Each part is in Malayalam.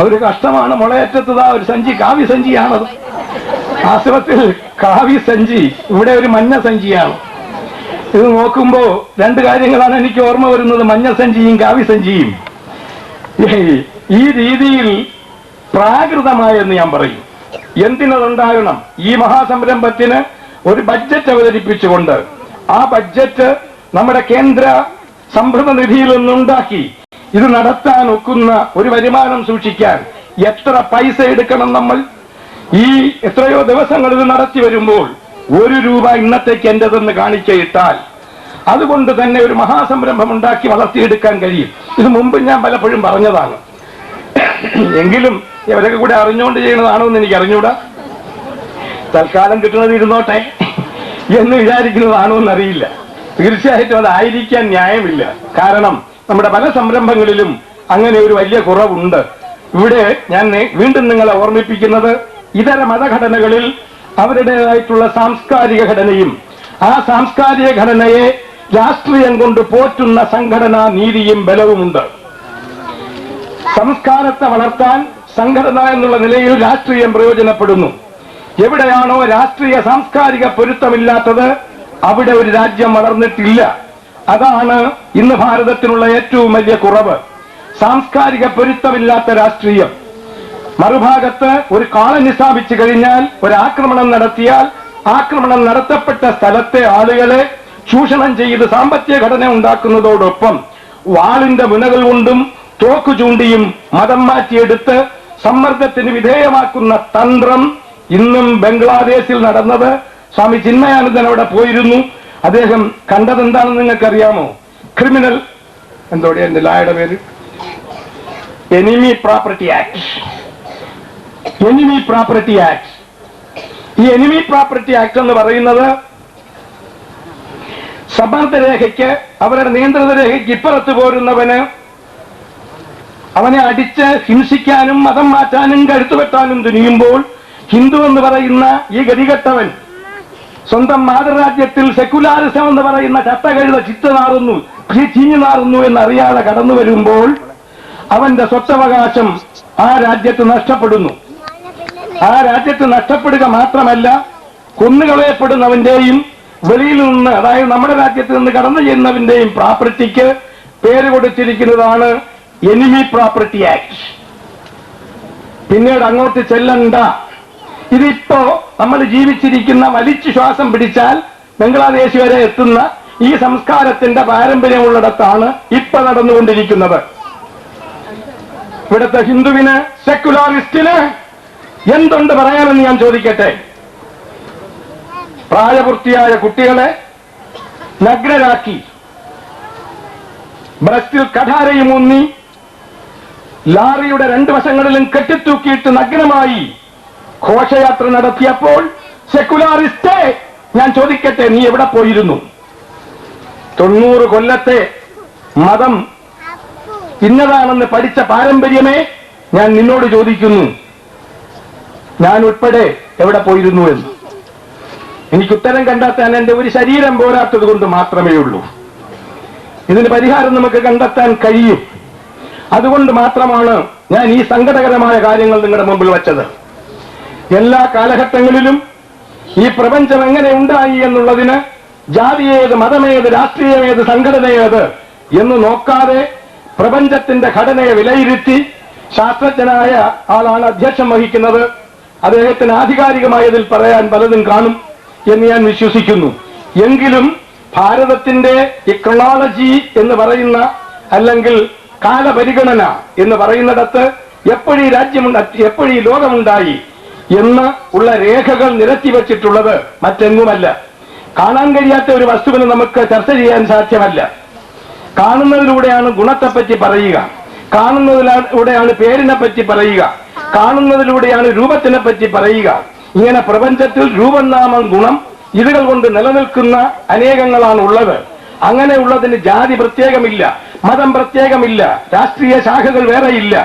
ഒരു കഷ്ടമാണ്. മുളയറ്റത്തതാ ഒരു സഞ്ചി, കാവ്യസഞ്ചിയാണത്. ആശ്രമത്തിൽ കാവ്യസഞ്ചി, ഇവിടെ ഒരു മഞ്ഞ സഞ്ചിയാണ്. ഇത് നോക്കുമ്പോ രണ്ട് കാര്യങ്ങളാണ് എനിക്ക് ഓർമ്മ വരുന്നത്, മഞ്ഞ സഞ്ചിയും കാവ്യസഞ്ചിയും. ഈ രീതിയിൽ പ്രാകൃതമായെന്ന് ഞാൻ പറയും. എന്തിനതുണ്ടാകണം? ഈ മഹാസംരംഭത്തിന് ഒരു ബഡ്ജറ്റ് അവതരിപ്പിച്ചുകൊണ്ട് ആ ബഡ്ജറ്റ് നമ്മുടെ കേന്ദ്ര സംഭരണ നിധിയിൽ നിന്നുണ്ടാക്കി ഇത് നടത്താൻ ഒക്കുന്ന ഒരു വരുമാനം സൂക്ഷിക്കാൻ എത്ര പൈസ എടുക്കണം നമ്മൾ? ഈ എത്രയോ ദിവസങ്ങൾ ഇത് നടത്തി വരുമ്പോൾ ₹1 ഇന്നത്തേക്ക് എന്റേതെന്ന് കാണിക്കയിട്ടാൽ അതുകൊണ്ട് തന്നെ ഒരു മഹാസംരംഭം ഉണ്ടാക്കി വളർത്തിയെടുക്കാൻ കഴിയും. ഇത് മുമ്പ് ഞാൻ പലപ്പോഴും പറഞ്ഞതാണ്. എങ്കിലും ഇവരൊക്കെ കൂടെ അറിഞ്ഞുകൊണ്ട് ചെയ്യണതാണോ എന്ന് എനിക്ക് അറിഞ്ഞൂടാ. തൽക്കാലം കിട്ടുന്നത് ഇരുന്നോട്ടെ എന്ന് വിചാരിക്കുന്നതാണോ എന്നറിയില്ല. തീർച്ചയായിട്ടും അതായിരിക്കാൻ ന്യായമില്ല. കാരണം നമ്മുടെ പല സംരംഭങ്ങളിലും അങ്ങനെ ഒരു വലിയ കുറവുണ്ട്. ഇവിടെ ഞാൻ വീണ്ടും നിങ്ങളെ ഓർമ്മിപ്പിക്കുന്നത്, ഇതര മതഘടനകളിൽ അവരുടേതായിട്ടുള്ള സാംസ്കാരിക ഘടനയും ആ സാംസ്കാരിക ഘടനയെ രാഷ്ട്രീയം കൊണ്ട് പോറ്റുന്ന സംഘടനാ നീതിയും ബലവുമുണ്ട്. സംസ്കാരത്തെ വളർത്താൻ സംഘടന എന്നുള്ള നിലയിൽ രാഷ്ട്രീയം പ്രയോജനപ്പെടുന്നു. എവിടെയാണോ രാഷ്ട്രീയ സാംസ്കാരിക പൊരുത്തമില്ലാത്തത് അവിടെ ഒരു രാജ്യം വളർന്നിട്ടില്ല. അതാണ് ഇന്ന് ഭാരതത്തിനുള്ള ഏറ്റവും വലിയ കുറവ്, സാംസ്കാരിക പൊരുത്തമില്ലാത്ത രാഷ്ട്രീയം. മറുഭാഗത്ത് ഒരു കോളനി സ്ഥാപിച്ചു കഴിഞ്ഞാൽ, ഒരാക്രമണം നടത്തിയാൽ ആക്രമണം നടത്തപ്പെട്ട സ്ഥലത്തെ ആളുകളെ ചൂഷണം ചെയ്ത് സാമ്പത്തിക ഘടന ഉണ്ടാക്കുന്നതോടൊപ്പം വാളിന്റെ മുനകൾ കൊണ്ടും തോക്കു ചൂണ്ടിയും മതം മാറ്റിയെടുത്ത് സമ്മർദ്ദത്തിന് വിധേയമാക്കുന്ന തന്ത്രം ഇന്നും ബംഗ്ലാദേശിൽ നടന്നത്. സ്വാമി ചിന്മയാനന്ദൻ അവിടെ പോയിരുന്നു. അദ്ദേഹം കണ്ടതെന്താണെന്ന് നിങ്ങൾക്കറിയാമോ? ക്രിമിനൽ എന്തോടെ എന്റെ ലായുടെ പേര്, enemy property act. Enemy property act. ഈ എനിമി പ്രോപ്പർട്ടി ആക്ട് എന്ന് പറയുന്നത് സമ്മർദ്ദരേഖയ്ക്ക്, അവരുടെ നിയന്ത്രിത രേഖയ്ക്ക് ഇപ്പുറത്ത് പോരുന്നവന് അവനെ അടിച്ച് ഹിംസിക്കാനും മതം മാറ്റാനും കഴുത്തുവെട്ടാനും തുനിയുമ്പോൾ ഹിന്ദു എന്ന് പറയുന്ന ഈ ഗതികെട്ടവൻ സ്വന്തം മാതൃരാജ്യത്തിൽ സെക്കുലാരിസം എന്ന് പറയുന്ന ചട്ടകഴുത ചീഞ്ഞു നാറുന്നു എന്നറിയാതെ കടന്നു വരുമ്പോൾ അവന്റെ സ്വത്തവകാശം ആ രാജ്യത്ത് നഷ്ടപ്പെടുന്നു. ആ രാജ്യത്ത് നഷ്ടപ്പെടുക മാത്രമല്ല, കൊന്നുകളയപ്പെടുന്നവന്റെയും വെളിയിൽ നിന്ന്, അതായത് നമ്മുടെ രാജ്യത്ത് നിന്ന് കടന്നു ചെയ്യുന്നവന്റെയും പ്രോപ്പർട്ടിക്ക് പേര് കൊടുത്തിരിക്കുന്നതാണ് എനിമി പ്രോപ്പർട്ടി ആക്ട്. പിന്നീട് അങ്ങോട്ട് ചെല്ലണ്ട. ഇതിപ്പോ നമ്മൾ ജീവിച്ചിരിക്കുന്ന, വലിച്ചു ശ്വാസം പിടിച്ചാൽ ബംഗ്ലാദേശ് വരെ എത്തുന്ന ഈ സംസ്കാരത്തിന്റെ പാരമ്പര്യമുള്ളിടത്താണ് ഇപ്പൊ നടന്നുകൊണ്ടിരിക്കുന്നത്. ഇവിടുത്തെ ഹിന്ദുവിന്, സെക്കുലാറിസ്റ്റിന് എന്തുണ്ട് പറയാമെന്ന് ഞാൻ ചോദിക്കട്ടെ. പ്രായപൂർത്തിയായ കുട്ടികളെ നഗ്നരാക്കി ബ്രസ്റ്റിൽ കഠാരയും ഊന്നി ലാറിയുടെ 2 വശങ്ങളിലും കെട്ടിത്തൂക്കിയിട്ട് നഗ്നമായി ഘോഷയാത്ര നടത്തിയപ്പോൾ സെക്കുലാറിസ്റ്റേ, ഞാൻ ചോദിക്കട്ടെ, നീ എവിടെ പോയിരുന്നു? 90 കൊല്ലത്തെ മതം ഇന്നതാണെന്ന് പഠിച്ച പാരമ്പര്യമേ, ഞാൻ നിന്നോട് ചോദിക്കുന്നു, ഞാൻ ഉൾപ്പെടെ എവിടെ പോയിരുന്നു എന്ന്. എനിക്ക് ഉത്തരം കണ്ടെത്താൻ എന്റെ ഒരു ശരീരം പോരാത്തത് കൊണ്ട് മാത്രമേ ഉള്ളൂ. ഇതിന് പരിഹാരം നമുക്ക് കണ്ടെത്താൻ കഴിയും. അതുകൊണ്ട് മാത്രമാണ് ഞാൻ ഈ സങ്കടകരമായ കാര്യങ്ങൾ നിങ്ങളുടെ മുമ്പിൽ വച്ചത്. എല്ലാ കാലഘട്ടങ്ങളിലും ഈ പ്രപഞ്ചം എങ്ങനെ ഉണ്ടായി എന്നുള്ളതിന് ജാതിയേത്, മതമേത്, രാഷ്ട്രീയമേത്, സംഘടനയേത് എന്ന് നോക്കാതെ പ്രപഞ്ചത്തിന്റെ ഘടനയെ വിലയിരുത്തി ശാസ്ത്രജ്ഞനായ ആളാണ് അധ്യക്ഷം വഹിക്കുന്നത്. അദ്ദേഹത്തിന് ആധികാരികമായതിൽ പറയാൻ പലതും കാണും എന്ന് ഞാൻ വിശ്വസിക്കുന്നു. എങ്കിലും ഭാരതത്തിന്റെ ഈ ക്രോണോളജി എന്ന് പറയുന്ന, അല്ലെങ്കിൽ കാലപരിഗണന എന്ന് പറയുന്നിടത്ത് എപ്പോഴീ എപ്പോഴീ ലോകമുണ്ടായി എന്ന് ഉള്ള രേഖകൾ നിരത്തി വച്ചിട്ടുള്ളത് മറ്റെങ്ങുമല്ല. കാണാൻ കഴിയാത്ത ഒരു വസ്തുവിനെ നമുക്ക് ചർച്ച ചെയ്യാൻ സാധ്യമല്ല. കാണുന്നതിലൂടെയാണ് ഗുണത്തെപ്പറ്റി പറയുക, കാണുന്നതിലൂടെയാണ് പേരിനെ പറ്റി പറയുക, കാണുന്നതിലൂടെയാണ് രൂപത്തിനെ പറ്റി പറയുക. ഇങ്ങനെ പ്രപഞ്ചത്തിൽ രൂപം, നാമം, ഗുണം ഇതുകൾ കൊണ്ട് നിലനിൽക്കുന്ന അനേകങ്ങളാണ് ഉള്ളത്. അങ്ങനെയുള്ളതിന് ജാതി പ്രത്യേകമില്ല, മതം പ്രത്യേകമില്ല, രാഷ്ട്രീയ ശാഖകൾ വേറെയില്ല,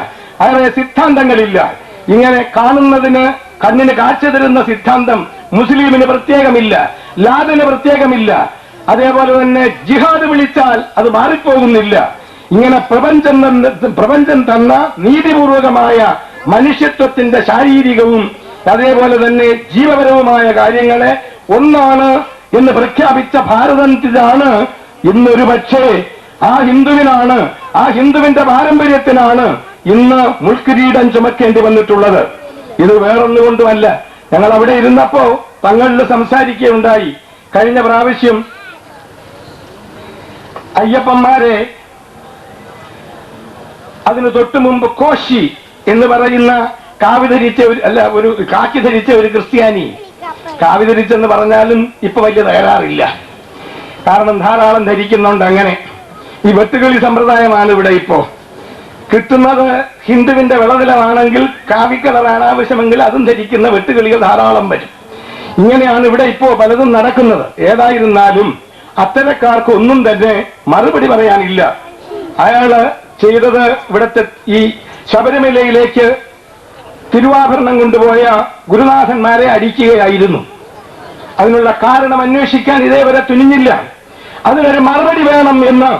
അങ്ങനെ സിദ്ധാന്തങ്ങളില്ല. ഇങ്ങനെ കാണുന്നതിന്, കണ്ണിന് കാഴ്ച തരുന്ന സിദ്ധാന്തം മുസ്ലിമിന് പ്രത്യേകമില്ല, ലാദിന് പ്രത്യേകമില്ല. അതേപോലെ തന്നെ ജിഹാദ് വിളിച്ചാൽ അത് മാറിപ്പോകുന്നില്ല. ഇങ്ങനെ പ്രപഞ്ചം തന്ന നീതിപൂർവകമായ മനുഷ്യത്വത്തിന്റെ ശാരീരികവും അതേപോലെ തന്നെ ജീവപരവുമായ കാര്യങ്ങളെ ഒന്നാണ് എന്ന് പ്രഖ്യാപിച്ച ഭാരതത്തിലാണ് ഇന്നൊരു പക്ഷേ ആ ഹിന്ദുവിനാണ്, ആ ഹിന്ദുവിന്റെ പാരമ്പര്യത്തിനാണ് ഇന്ന് മുൾക്കിരീടം ചുമക്കേണ്ടി വന്നിട്ടുള്ളത്. ഇത് വേറൊന്നുകൊണ്ടുമല്ല. ഞങ്ങൾ അവിടെ ഇരുന്നപ്പോ തങ്ങളിൽ സംസാരിക്കുകയുണ്ടായി. കഴിഞ്ഞ പ്രാവശ്യം അയ്യപ്പന്മാരെ, അതിനു തൊട്ടു മുമ്പ് കോശി എന്ന് പറയുന്ന കാവി ധരിച്ച ഒരു കാക്കി ധരിച്ച ഒരു ക്രിസ്ത്യാനി, കാവി ധരിച്ചെന്ന് പറഞ്ഞാലും ഇപ്പൊ വലിയ തകരാറില്ല, കാരണം ധാരാളം ധരിക്കുന്നുണ്ട്. അങ്ങനെ ഈ വെട്ടുകളി സമ്പ്രദായമാണ് ഇവിടെ ഇപ്പോ കിട്ടുന്നത്. ഹിന്ദുവിന്റെ വിളനിലമാണെങ്കിൽ കാവി കളറാണ് ആവശ്യമെങ്കിൽ അതും ധരിക്കുന്ന വെട്ടുകളികൾ ധാരാളം വരും. ഇങ്ങനെയാണ് ഇവിടെ ഇപ്പോ പലതും നടക്കുന്നത്. ഏതായിരുന്നാലും അത്തരക്കാർക്ക് ഒന്നും തന്നെ മറുപടി പറയാനില്ല. അയാള് ചെയ്തത് ഇവിടത്തെ ഈ ശബരിമലയിലേക്ക് തിരുവാഭരണം കൊണ്ടുപോയ ഗുരുനാഥന്മാരെ അടിക്കുകയായിരുന്നു. അതിനുള്ള കാരണം അന്വേഷിക്കാൻ ഇതേവരെ തുനിഞ്ഞില്ല. അതിനൊരു മറുപടി വേണം എന്ന്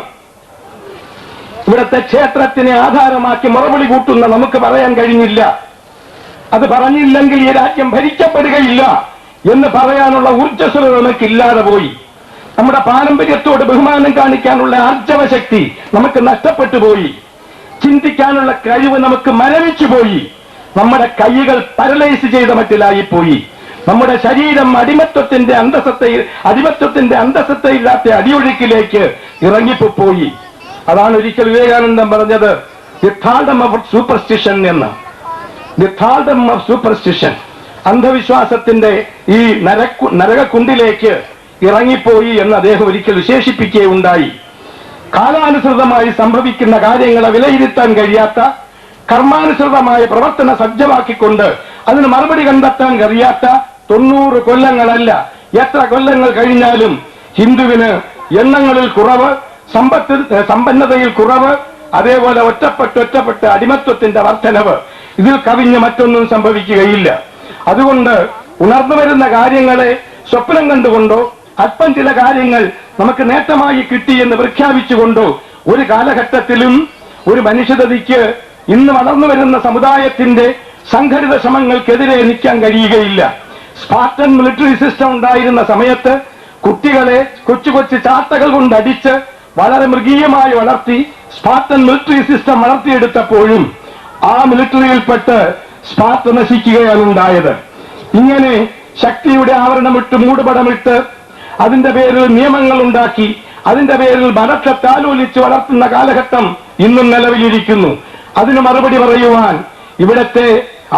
ഇവിടുത്തെ ക്ഷേത്രത്തിനെ ആധാരമാക്കി മറുപടി കൂട്ടുന്ന നമുക്ക് പറയാൻ കഴിഞ്ഞില്ല. അത് പറഞ്ഞില്ലെങ്കിൽ ഈ രാജ്യം ഭരിക്കപ്പെടുകയില്ല എന്ന് പറയാനുള്ള ഊർജ്ജസ്വത നമുക്കില്ലാതെ പോയി. നമ്മുടെ പാരമ്പര്യത്തോട് ബഹുമാനം കാണിക്കാനുള്ള ആർജവശക്തി നമുക്ക് നഷ്ടപ്പെട്ടു പോയി. ചിന്തിക്കാനുള്ള കഴിവ് നമുക്ക് മരവിച്ചു പോയി. നമ്മുടെ കൈകൾ പാരലൈസ് ചെയ്ത മട്ടിലായിപ്പോയി. നമ്മുടെ ശരീരം അടിമത്വത്തിന്റെ അന്തസത്തയില്ലാത്ത അടിയൊഴുക്കിലേക്ക് ഇറങ്ങിപ്പോയി. അതാണ് ഒരിക്കൽ വിവേകാനന്ദൻ പറഞ്ഞത്, ദി താൾഡം ഓഫ് സൂപ്പർസ്റ്റിഷൻ എന്ന്. ദി താൾഡം ഓഫ് സൂപ്പർസ്റ്റിഷൻ, അന്ധവിശ്വാസത്തിന്റെ ഈ നരകക്കുണ്ടിലേക്ക് ഇറങ്ങിപ്പോയി എന്ന് അദ്ദേഹം ഒരിക്കൽ വിശേഷിപ്പിക്കുകയുണ്ടായി. കാലാനുസൃതമായി സംഭവിക്കുന്ന കാര്യങ്ങളെ വിലയിരുത്താൻ കഴിയാത്ത, കർമാനുസൃതമായ പ്രവർത്തന സജ്ജമാക്കിക്കൊണ്ട് അതിന് മറുപടി കണ്ടെത്താൻ കഴിയാത്ത 90 കൊല്ലങ്ങളല്ല, എത്ര കൊല്ലങ്ങൾ കഴിഞ്ഞാലും ഹിന്ദുവിന് എണ്ണങ്ങളിൽ കുറവ്, സമ്പന്നതയിൽ കുറവ്, അതേപോലെ ഒറ്റപ്പെട്ട് അടിമത്വത്തിന്റെ വർധനവ്, ഇതിൽ കവിഞ്ഞ് മറ്റൊന്നും സംഭവിക്കുകയില്ല. അതുകൊണ്ട് ഉണർന്നു വരുന്ന കാര്യങ്ങളെ സ്വപ്നം കണ്ടുകൊണ്ടോ അല്പം ചില കാര്യങ്ങൾ നമുക്ക് നേട്ടമായി കിട്ടി എന്ന് പ്രഖ്യാപിച്ചുകൊണ്ടോ ഒരു കാലഘട്ടത്തിലും ഒരു മനുഷ്യതയ്ക്ക് ഇന്ന് വളർന്നു വരുന്ന സമുദായത്തിന്റെ സംഘടിത ശ്രമങ്ങൾക്കെതിരെ നിൽക്കാൻ കഴിയുകയില്ല. സ്പാർട്ടൻ മിലിറ്ററി സിസ്റ്റം ഉണ്ടായിരുന്ന സമയത്ത് കുട്ടികളെ കൊച്ചു ചാട്ടകൾ കൊണ്ടടിച്ച് വളരെ മൃഗീയമായി വളർത്തി സ്പാർട്ടൻ മിലിറ്ററി സിസ്റ്റം വളർത്തിയെടുത്തപ്പോഴും ആ മിലിറ്ററിയിൽപ്പെട്ട് സ്പാർട്ട നശിക്കുകയാണ് ഉണ്ടായത്. ഇങ്ങനെ ശക്തിയുടെ ആവരണമിട്ട് മൂടുപടമിട്ട് അതിന്റെ പേരിൽ നിയമങ്ങൾ ഉണ്ടാക്കി അതിന്റെ പേരിൽ മതത്തെ താലോലിച്ച് വളർത്തുന്ന കാലഘട്ടം ഇന്നും നിലവിലിരിക്കുന്നു. അതിന് മറുപടി പറയുവാൻ ഇവിടത്തെ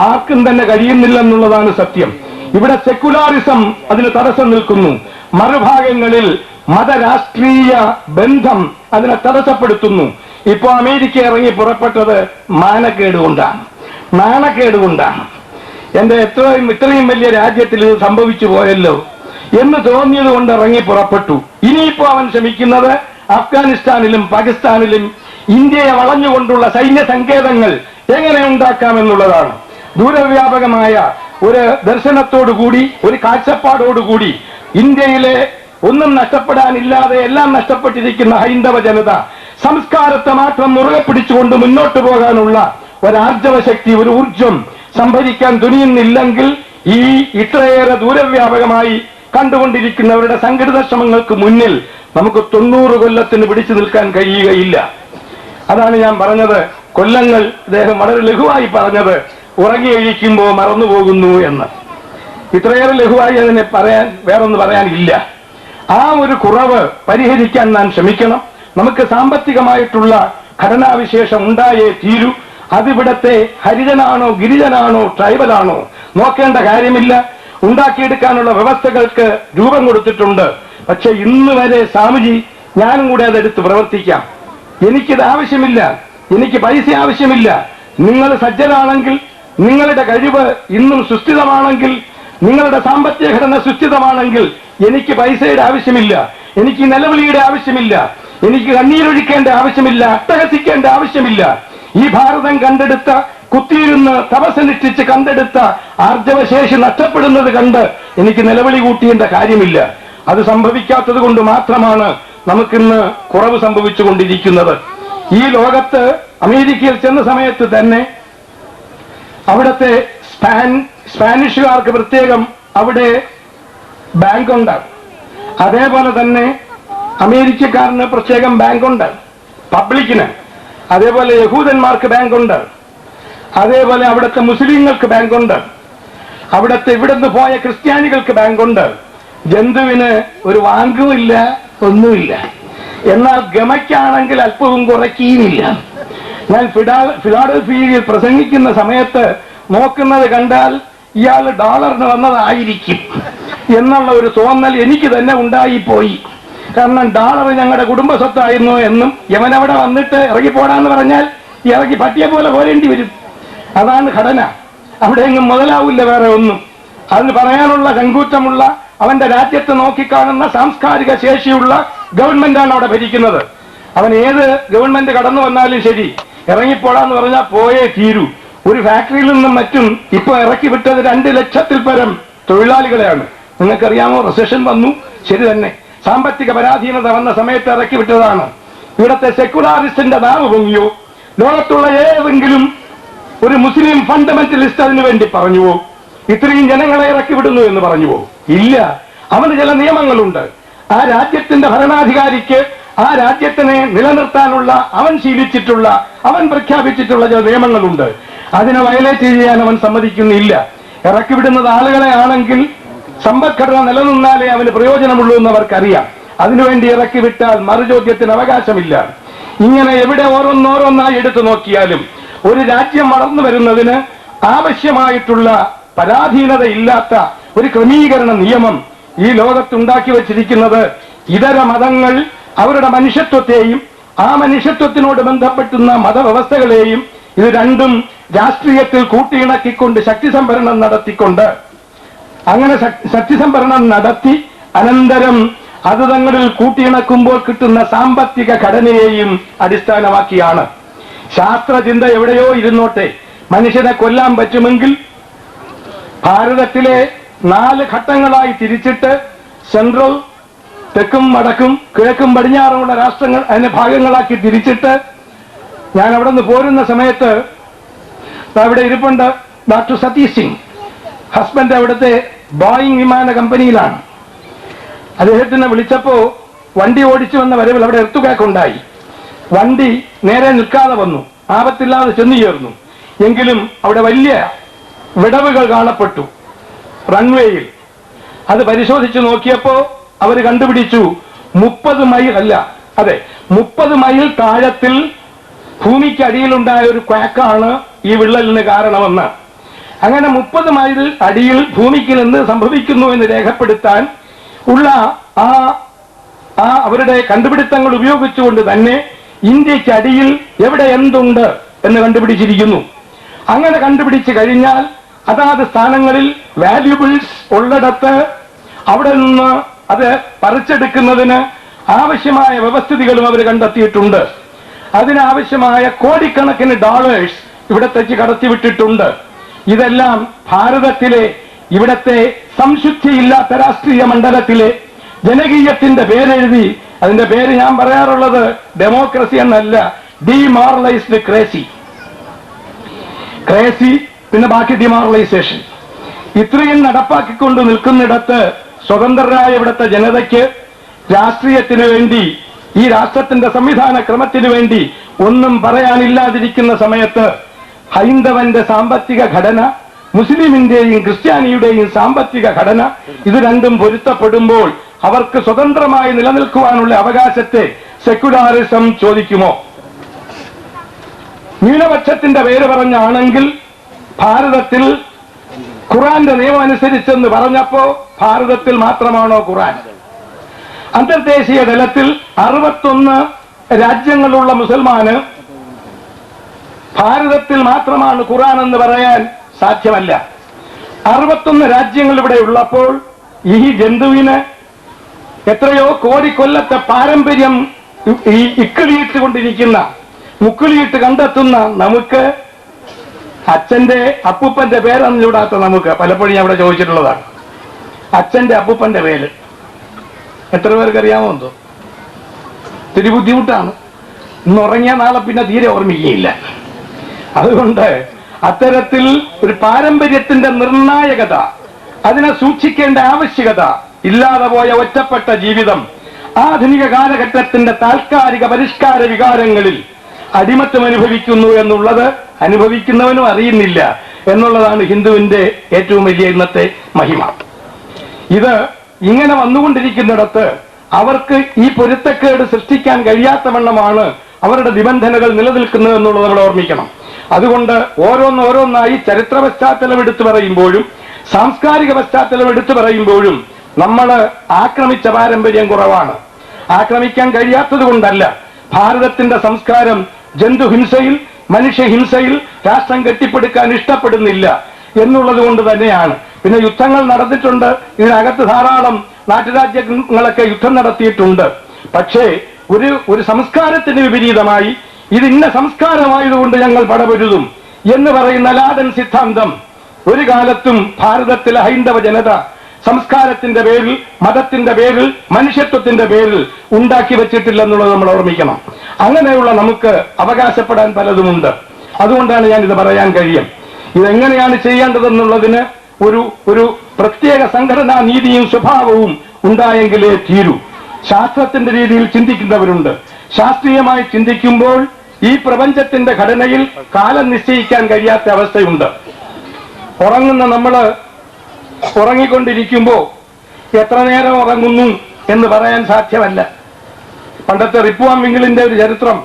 ആർക്കും തന്നെ കഴിയുന്നില്ലെന്നുള്ളതാണ് സത്യം. ഇവിടെ സെക്കുലാറിസം അതിന് തടസ്സം നിൽക്കുന്നു. മറുഭാഗങ്ങളിൽ മതരാഷ്ട്രീയ ബന്ധം അതിനെ തടസ്സപ്പെടുത്തുന്നു. ഇപ്പോ അമേരിക്ക ഇറങ്ങി പുറപ്പെട്ടത് നാണക്കേടുകൊണ്ടാണ്. എന്റെ ഇത്രയും വലിയ രാജ്യത്തിൽ ഇത് സംഭവിച്ചു പോയല്ലോ എന്ന് തോന്നിയത് കൊണ്ട് ഇറങ്ങി പുറപ്പെട്ടു. ഇനിയിപ്പോ അവൻ ശ്രമിക്കുന്നത് അഫ്ഗാനിസ്ഥാനിലും പാകിസ്ഥാനിലും ഇന്ത്യയെ വളഞ്ഞുകൊണ്ടുള്ള സൈന്യ സങ്കേതങ്ങൾ എങ്ങനെ ഉണ്ടാക്കാമെന്നുള്ളതാണ്. ദൂരവ്യാപകമായ ഒരു ദർശനത്തോടുകൂടി, ഒരു കാഴ്ചപ്പാടോടുകൂടി ഇന്ത്യയിലെ ഒന്നും നഷ്ടപ്പെടാനില്ലാതെ എല്ലാം നഷ്ടപ്പെട്ടിരിക്കുന്ന ഹൈന്ദവ ജനത സംസ്കാരത്തെ മാത്രം മുറുകെ പിടിച്ചുകൊണ്ട് മുന്നോട്ട് പോകാനുള്ള ഒരാർജവ ശക്തി, ഒരു ഊർജം സംഭരിക്കാൻ തുനിയുന്നില്ലെങ്കിൽ ഈ ഇത്രയേറെ ദൂരവ്യാപകമായി കണ്ടുകൊണ്ടിരിക്കുന്നവരുടെ സംഘടിത ശ്രമങ്ങൾക്ക് മുന്നിൽ നമുക്ക് 90 കൊല്ലത്തിന് പിടിച്ചു നിൽക്കാൻ കഴിയുകയില്ല. അതാണ് ഞാൻ പറഞ്ഞത്. കൊല്ലങ്ങൾ അദ്ദേഹം വളരെ ലഘുവായി പറഞ്ഞത് ഉറങ്ങി എഴുതിക്കുമ്പോൾ മറന്നുപോകുന്നു എന്ന്. ഇത്രയേറെ ലഘുവായി അതിനെ വേറൊന്ന് പറയാനില്ല. ആ ഒരു കുറവ് പരിഹരിക്കാൻ നാം ശ്രമിക്കണം. നമുക്ക് സാമ്പത്തികമായിട്ടുള്ള ഘടനാവിശേഷം ഉണ്ടായേ തീരൂ. അതിവിടത്തെ ഹരിജനാണോ ഗിരിജനാണോ ട്രൈബലാണോ നോക്കേണ്ട കാര്യമില്ല. ഉണ്ടാക്കിയെടുക്കാനുള്ള വ്യവസ്ഥകൾക്ക് രൂപം കൊടുത്തിട്ടുണ്ട്. പക്ഷെ ഇന്ന് വരെ സ്വാമിജി ഞാനും കൂടെ അതെടുത്ത് പ്രവർത്തിക്കാം, എനിക്കിത് ആവശ്യമില്ല, എനിക്ക് പൈസ ആവശ്യമില്ല, നിങ്ങൾ സജ്ജനാണെങ്കിൽ, നിങ്ങളുടെ കഴിവ് ഇന്നും സുസ്ഥിതമാണെങ്കിൽ, നിങ്ങളുടെ സാമ്പത്തിക ഘടന സുസ്ഥിതമാണെങ്കിൽ എനിക്ക് പൈസയുടെ ആവശ്യമില്ല, എനിക്ക് നിലവിളിയുടെ ആവശ്യമില്ല, എനിക്ക് കണ്ണീരൊഴിക്കേണ്ട ആവശ്യമില്ല, അട്ടഹസിക്കേണ്ട ആവശ്യമില്ല. ഈ ഭാരതം കണ്ടെടുത്ത, കുത്തിയിരുന്ന് തപസ്സനുഷ്ഠിച്ച് കണ്ടെടുത്ത ആർജവശേഷി നഷ്ടപ്പെടുന്നത് കണ്ട് എനിക്ക് നിലവിളി കൂട്ടിയേണ്ട കാര്യമില്ല. അത് സംഭവിക്കാത്തത് കൊണ്ട് മാത്രമാണ് നമുക്കിന്ന് കുറവ് സംഭവിച്ചുകൊണ്ടിരിക്കുന്നത്. ഈ ലോകത്ത് അമേരിക്കയിൽ ചെന്ന സമയത്ത് തന്നെ അവിടുത്തെ സ്പാനിഷുകാർക്ക് പ്രത്യേകം അവിടെ ബാങ്കുണ്ട്. അതേപോലെ തന്നെ അമേരിക്കക്കാരന് പ്രത്യേകം ബാങ്കുണ്ട്, പബ്ലിക്കിന്. അതേപോലെ യഹൂദന്മാർക്ക് ബാങ്കുണ്ട്. അതേപോലെ അവിടുത്തെ മുസ്ലിങ്ങൾക്ക് ബാങ്കുണ്ട്. അവിടുത്തെ ഇവിടുന്ന് പോയ ക്രിസ്ത്യാനികൾക്ക് ബാങ്കുണ്ട്. ജന്തുവിന് ഒരു വാങ്കുമില്ല, ഒന്നുമില്ല. എന്നാൽ ഗമയ്ക്കാണെങ്കിൽ അല്പവും കുറയ്ക്കുകയുമില്ല. ഞാൻ ഫിലാഡൽഫിയയിൽ പ്രസംഗിക്കുന്ന സമയത്ത് നോക്കുന്നത് കണ്ടാൽ ഇയാൾ ഡോളറിന് വന്നതായിരിക്കും എന്നുള്ള ഒരു തോന്നൽ എനിക്ക് തന്നെ ഉണ്ടായിപ്പോയി. കാരണം ഡോളർ ഞങ്ങളുടെ കുടുംബ സ്വത്തായിരുന്നു എന്നും യവനവിടെ വന്നിട്ട് ഇറങ്ങിപ്പോടാന്ന് പറഞ്ഞാൽ ഇറങ്ങി പട്ടിയെ പോലെ പോരേണ്ടി വരും. അതാണ് ഘടന. അവിടെ എങ്ങും മുതലാവില്ല വേറെ ഒന്നും. അതിന് പറയാനുള്ള ചങ്കൂറ്റമുള്ള, അവന്റെ രാജ്യത്ത് നോക്കിക്കാണുന്ന സാംസ്കാരിക ശേഷിയുള്ള ഗവൺമെന്റാണ് അവിടെ ഭരിക്കുന്നത്. അവൻ ഏത് ഗവൺമെന്റ് കടന്നു വന്നാലും ശരി, ഇറങ്ങിപ്പോടാന്ന് പറഞ്ഞാൽ പോയേ തീരൂ. ഒരു ഫാക്ടറിയിൽ നിന്നും മറ്റും ഇപ്പൊ ഇറക്കി വിട്ടത് 2 ലക്ഷത്തിൽ പരം തൊഴിലാളികളെയാണ്. നിങ്ങൾക്കറിയാമോ, റിസഷൻ വന്നു, ശരി തന്നെ, സാമ്പത്തിക പരാധീനത വന്ന സമയത്ത് ഇറക്കി വിട്ടതാണ്. ഇവിടത്തെ സെക്യുലാറിസ്റ്റിന്റെ നാവ് പൊങ്ങിയോ? ലോകത്തുള്ള ഏതെങ്കിലും ഒരു മുസ്ലിം ഫണ്ടമെന്റലിസ്റ്റ് അതിനു വേണ്ടി പറഞ്ഞുവോ? ഇത്രയും ജനങ്ങളെ ഇറക്കി വിടുന്നു എന്ന് പറഞ്ഞുവോ? ഇല്ല. അവന് ചില നിയമങ്ങളുണ്ട്. ആ രാജ്യത്തിന്റെ ഭരണാധികാരിക്ക് ആ രാജ്യത്തിനെ നിലനിർത്താനുള്ള അവൻ ശീലിച്ചിട്ടുള്ള, അവൻ പ്രഖ്യാപിച്ചിട്ടുള്ള ചില നിയമങ്ങളുണ്ട്. അതിനെ വയലേറ്റ് ചെയ്യാൻ അവൻ സമ്മതിക്കുന്നില്ല. ഇറക്കി വിടുന്നത് ആളുകളെ ആണെങ്കിൽ സമ്പദ്ഘടന നിലനിന്നാലേ അവന് പ്രയോജനമുള്ളൂ എന്ന് അവർക്കറിയാം. അതിനുവേണ്ടി ഇറക്കി വിട്ടാൽ മറുചോദ്യത്തിന് അവകാശമില്ല. ഇങ്ങനെ എവിടെ ഓരോന്നോരോന്നായി എടുത്തു നോക്കിയാലും ഒരു രാജ്യം വളർന്നു വരുന്നതിന് ആവശ്യമായിട്ടുള്ള പരാധീനതയില്ലാത്ത ഒരു ക്രമീകരണ നിയമം ഈ ലോകത്തുണ്ടാക്കി വച്ചിരിക്കുന്നത് ഇതര മതങ്ങൾ അവരുടെ മനുഷ്യത്വത്തെയും ആ മനുഷ്യത്വത്തിനോട് ബന്ധപ്പെട്ടുന്ന മതവ്യവസ്ഥകളെയും ഇത് രണ്ടും രാഷ്ട്രീയത്തിൽ കൂട്ടിയിണക്കിക്കൊണ്ട് ശക്തി സംഭരണം നടത്തിക്കൊണ്ട്, അങ്ങനെ ശക്തി സംഭരണം നടത്തി അനന്തരം അത് തങ്ങളിൽ കൂട്ടിയിണക്കുമ്പോൾ കിട്ടുന്ന സാമ്പത്തിക ഘടനയെയും അടിസ്ഥാനമാക്കിയാണ്. ശാസ്ത്രചിന്ത എവിടെയോ ഇരുന്നോട്ടെ, മനുഷ്യനെ കൊല്ലാൻ പറ്റുമെങ്കിൽ ഭാരതത്തിലെ 4 ഘട്ടങ്ങളായി തിരിച്ചിട്ട് സെൻട്രൽ, തെക്കും വടക്കും കിഴക്കും പടിഞ്ഞാറുമുള്ള രാഷ്ട്രങ്ങൾ അതിനെ ഭാഗങ്ങളാക്കി തിരിച്ചിട്ട്, ഞാൻ അവിടെ നിന്ന് പോരുന്ന സമയത്ത് അവിടെ ഇരിപ്പുണ്ട് ഡോക്ടർ സതീഷ് സിംഗ്. ഹസ്ബൻഡ് അവിടുത്തെ ബോയിങ് വിമാന കമ്പനിയിലാണ്. അദ്ദേഹത്തിനെ വിളിച്ചപ്പോ വണ്ടി ഓടിച്ചു വന്ന വരവിൽ അവിടെ എർത്തുകേക്കുണ്ടായി. വണ്ടി നേരെ നിൽക്കാതെ വന്നു, ആപത്തില്ലാതെ ചെന്നു ചേർന്നു. എങ്കിലും അവിടെ വലിയ വിടവുകൾ കാണപ്പെട്ടു റൺവേയിൽ. അത് പരിശോധിച്ചു നോക്കിയപ്പോ അവർ കണ്ടുപിടിച്ചു 30 മൈൽ അല്ല, അതെ 30 മൈൽ താഴത്തിൽ ഭൂമിക്കടിയിലുണ്ടായ ഒരു ക്വാക്കാണ് ഈ വിള്ളലിന് കാരണമെന്ന്. അങ്ങനെ 30 മൈൽ അടിയിൽ ഭൂമിക്ക് എന്ത് സംഭവിക്കുന്നു എന്ന് രേഖപ്പെടുത്താൻ ഉള്ള അവരുടെ കണ്ടുപിടുത്തങ്ങൾ ഉപയോഗിച്ചുകൊണ്ട് തന്നെ ഇന്ത്യക്ക് അടിയിൽ എവിടെ എന്തുണ്ട് എന്ന് കണ്ടുപിടിച്ചിരിക്കുന്നു. അങ്ങനെ കണ്ടുപിടിച്ചു കഴിഞ്ഞാൽ അതാത് സ്ഥാനങ്ങളിൽ വാല്യുബിൾസ് ഉള്ളിടത്ത് അവിടെ നിന്ന് അത് പറിച്ചെടുക്കുന്നതിന് ആവശ്യമായ വ്യവസ്ഥിതികളും അവർ കണ്ടെത്തിയിട്ടുണ്ട്. അതിനാവശ്യമായ കോടിക്കണക്കിന് ഡോളേഴ്സ് ഇവിടത്തേക്ക് കടത്തിവിട്ടിട്ടുണ്ട്. ഇതെല്ലാം ഭാരതത്തിലെ ഇവിടത്തെ സംശുദ്ധിയില്ലാത്ത രാഷ്ട്രീയ മണ്ഡലത്തിലെ ജനകീയത്തിന്റെ പേരെഴുതി, അതിന്റെ പേര് ഞാൻ പറയാറുള്ളത് ഡെമോക്രസി എന്നല്ല, ഡിമോറലൈസ്ഡ് ക്രേസി, പിന്നെ ബാക്കി ഡിമോറലൈസേഷൻ. ഇത്രയും നടപ്പാക്കിക്കൊണ്ട് നിൽക്കുന്നിടത്ത് സ്വതന്ത്രരായ ഇവിടുത്തെ ജനതയ്ക്ക് രാഷ്ട്രീയത്തിന് വേണ്ടി, ഈ രാഷ്ട്രത്തിന്റെ സംവിധാന ക്രമത്തിന് വേണ്ടി ഒന്നും പറയാനില്ലാതിരിക്കുന്ന സമയത്ത് ഹൈന്ദവന്റെ സാമ്പത്തിക ഘടന, മുസ്ലിമിന്റെയും ക്രിസ്ത്യാനിയുടെയും സാമ്പത്തിക ഘടന, ഇത് രണ്ടും പൊരുത്തപ്പെടുമ്പോൾ അവർക്ക് സ്വതന്ത്രമായി നിലനിൽക്കുവാനുള്ള അവകാശത്തെ സെക്യുലാറിസം ചോദിക്കുമോ? ന്യൂനപക്ഷത്തിന്റെ പേര് പറഞ്ഞാണെങ്കിൽ ഭാരതത്തിൽ ഖുറാന്റെ നിയമം അനുസരിച്ചെന്ന് പറഞ്ഞപ്പോ ഭാരതത്തിൽ മാത്രമാണോ ഖുറാൻ? അന്തർദേശീയ തലത്തിൽ 61 രാജ്യങ്ങളുള്ള മുസൽമാന് ഭാരതത്തിൽ മാത്രമാണ് ഖുറാൻ എന്ന് പറയാൻ സാധ്യമല്ല. 61 രാജ്യങ്ങൾ ഇവിടെ ഉള്ളപ്പോൾ ഈ ജന്തുവിന് എത്രയോ കോടിക്കൊല്ലത്തെ പാരമ്പര്യം ഈ ഇക്കിളിയിട്ട് കൊണ്ടിരിക്കുന്ന, മുക്കിളിയിട്ട് കണ്ടെത്തുന്ന നമുക്ക് അച്ഛന്റെ അപ്പൂപ്പന്റെ പേരറിഞ്ഞൂടാത്ത നമുക്ക് പലപ്പോഴും അവിടെ ചോദിച്ചിട്ടുള്ളതാണ്. അച്ഛന്റെ അപ്പൂപ്പന്റെ പേര് എത്ര പേർക്ക് അറിയാമോ? എന്തോ ഇത്തിരി ബുദ്ധിമുട്ടാണ്. ഇന്നുറങ്ങിയ നാളെ പിന്നെ തീരെ ഓർമ്മിക്കുകയില്ല. അതുകൊണ്ട് അത്തരത്തിൽ ഒരു പാരമ്പര്യത്തിന്റെ നിർണായകത, അതിനെ സൂക്ഷിക്കേണ്ട ആവശ്യകത ഇല്ലാതെ പോയ ഒറ്റപ്പെട്ട ജീവിതം ആധുനിക കാലഘട്ടത്തിന്റെ താൽക്കാലിക പരിഷ്കാര വികാരങ്ങളിൽ അടിമത്തം അനുഭവിക്കുന്നു എന്നുള്ളത് അനുഭവിക്കുന്നവനും അറിയുന്നില്ല എന്നുള്ളതാണ് ഹിന്ദുവിന്റെ ഏറ്റവും വലിയ ഇന്നത്തെ മഹിമ. ഇത് ഇങ്ങനെ വന്നുകൊണ്ടിരിക്കുന്നിടത്ത് അവർക്ക് ഈ പൊരുത്തക്കേട് സൃഷ്ടിക്കാൻ കഴിയാത്തവണ്ണമാണ് അവരുടെ നിബന്ധനകൾ നിലനിൽക്കുന്നത് എന്നുള്ളത് നമ്മൾ ഓർമ്മിക്കണം. അതുകൊണ്ട് ഓരോന്നോരോന്നായി ചരിത്ര പശ്ചാത്തലം എടുത്തു പറയുമ്പോഴും സാംസ്കാരിക പശ്ചാത്തലം എടുത്തു പറയുമ്പോഴും നമ്മൾ ആക്രമിച്ച പാരമ്പര്യം കുറവാണ്. ആക്രമിക്കാൻ കഴിയാത്തത് കൊണ്ടല്ല. ഭാരതത്തിന്റെ സംസ്കാരം ജന്തുഹിംസയിൽ, മനുഷ്യഹിംസയിൽ രാഷ്ട്രം കെട്ടിപ്പടുക്കാൻ ഇഷ്ടപ്പെടുന്നില്ല എന്നുള്ളത് കൊണ്ട് തന്നെയാണ്. പിന്നെ യുദ്ധങ്ങൾ നടന്നിട്ടുണ്ട്, ഇതിനകത്ത് ധാരാളം നാട്ടുരാജ്യങ്ങളൊക്കെ യുദ്ധം നടത്തിയിട്ടുണ്ട്. പക്ഷേ ഒരു സംസ്കാരത്തിന് വിപരീതമായി ഇത് ഇന്ന സംസ്കാരമായതുകൊണ്ട് ഞങ്ങൾ പടപൊരുതും എന്ന് പറയുന്ന ലാദൻ സിദ്ധാന്തം ഒരു കാലത്തും ഭാരതത്തിലെ ഹൈന്ദവ ജനത സംസ്കാരത്തിന്റെ പേരിൽ, മതത്തിന്റെ പേരിൽ, മനുഷ്യത്വത്തിന്റെ പേരിൽ ഉണ്ടാക്കി വെച്ചിട്ടില്ലെന്നുള്ളത് നമ്മൾ ഓർമ്മിക്കണം. അങ്ങനെയുള്ള നമുക്ക് അവകാശപ്പെടാൻ പലതുമുണ്ട്. അതുകൊണ്ടാണ് ഞാൻ ഇത് പറയാൻ കഴിയും. ഇതെങ്ങനെയാണ് ചെയ്യേണ്ടതെന്നുള്ളതിന് ഒരു പ്രത്യേക സംഘടനാ നീതിയും സ്വഭാവവും ഉണ്ടായെങ്കിലേ തീരൂ. ശാസ്ത്രത്തിന്റെ രീതിയിൽ ചിന്തിക്കുന്നവരുണ്ട്. ശാസ്ത്രീയമായി ചിന്തിക്കുമ്പോൾ ഈ പ്രപഞ്ചത്തിന്റെ ഘടനയിൽ കാലം നിശ്ചയിക്കാൻ കഴിയാത്ത അവസ്ഥയുണ്ട്. ഉറങ്ങുന്ന നമ്മള് ഉറങ്ങിക്കൊണ്ടിരിക്കുമ്പോ എത്ര നേരം ഉറങ്ങുന്നു എന്ന് പറയാൻ സാധ്യമല്ല. പണ്ടത്തെ റിപ്പുവാം വിങ്കിളിന്റെ ഒരു ചരിത്രം,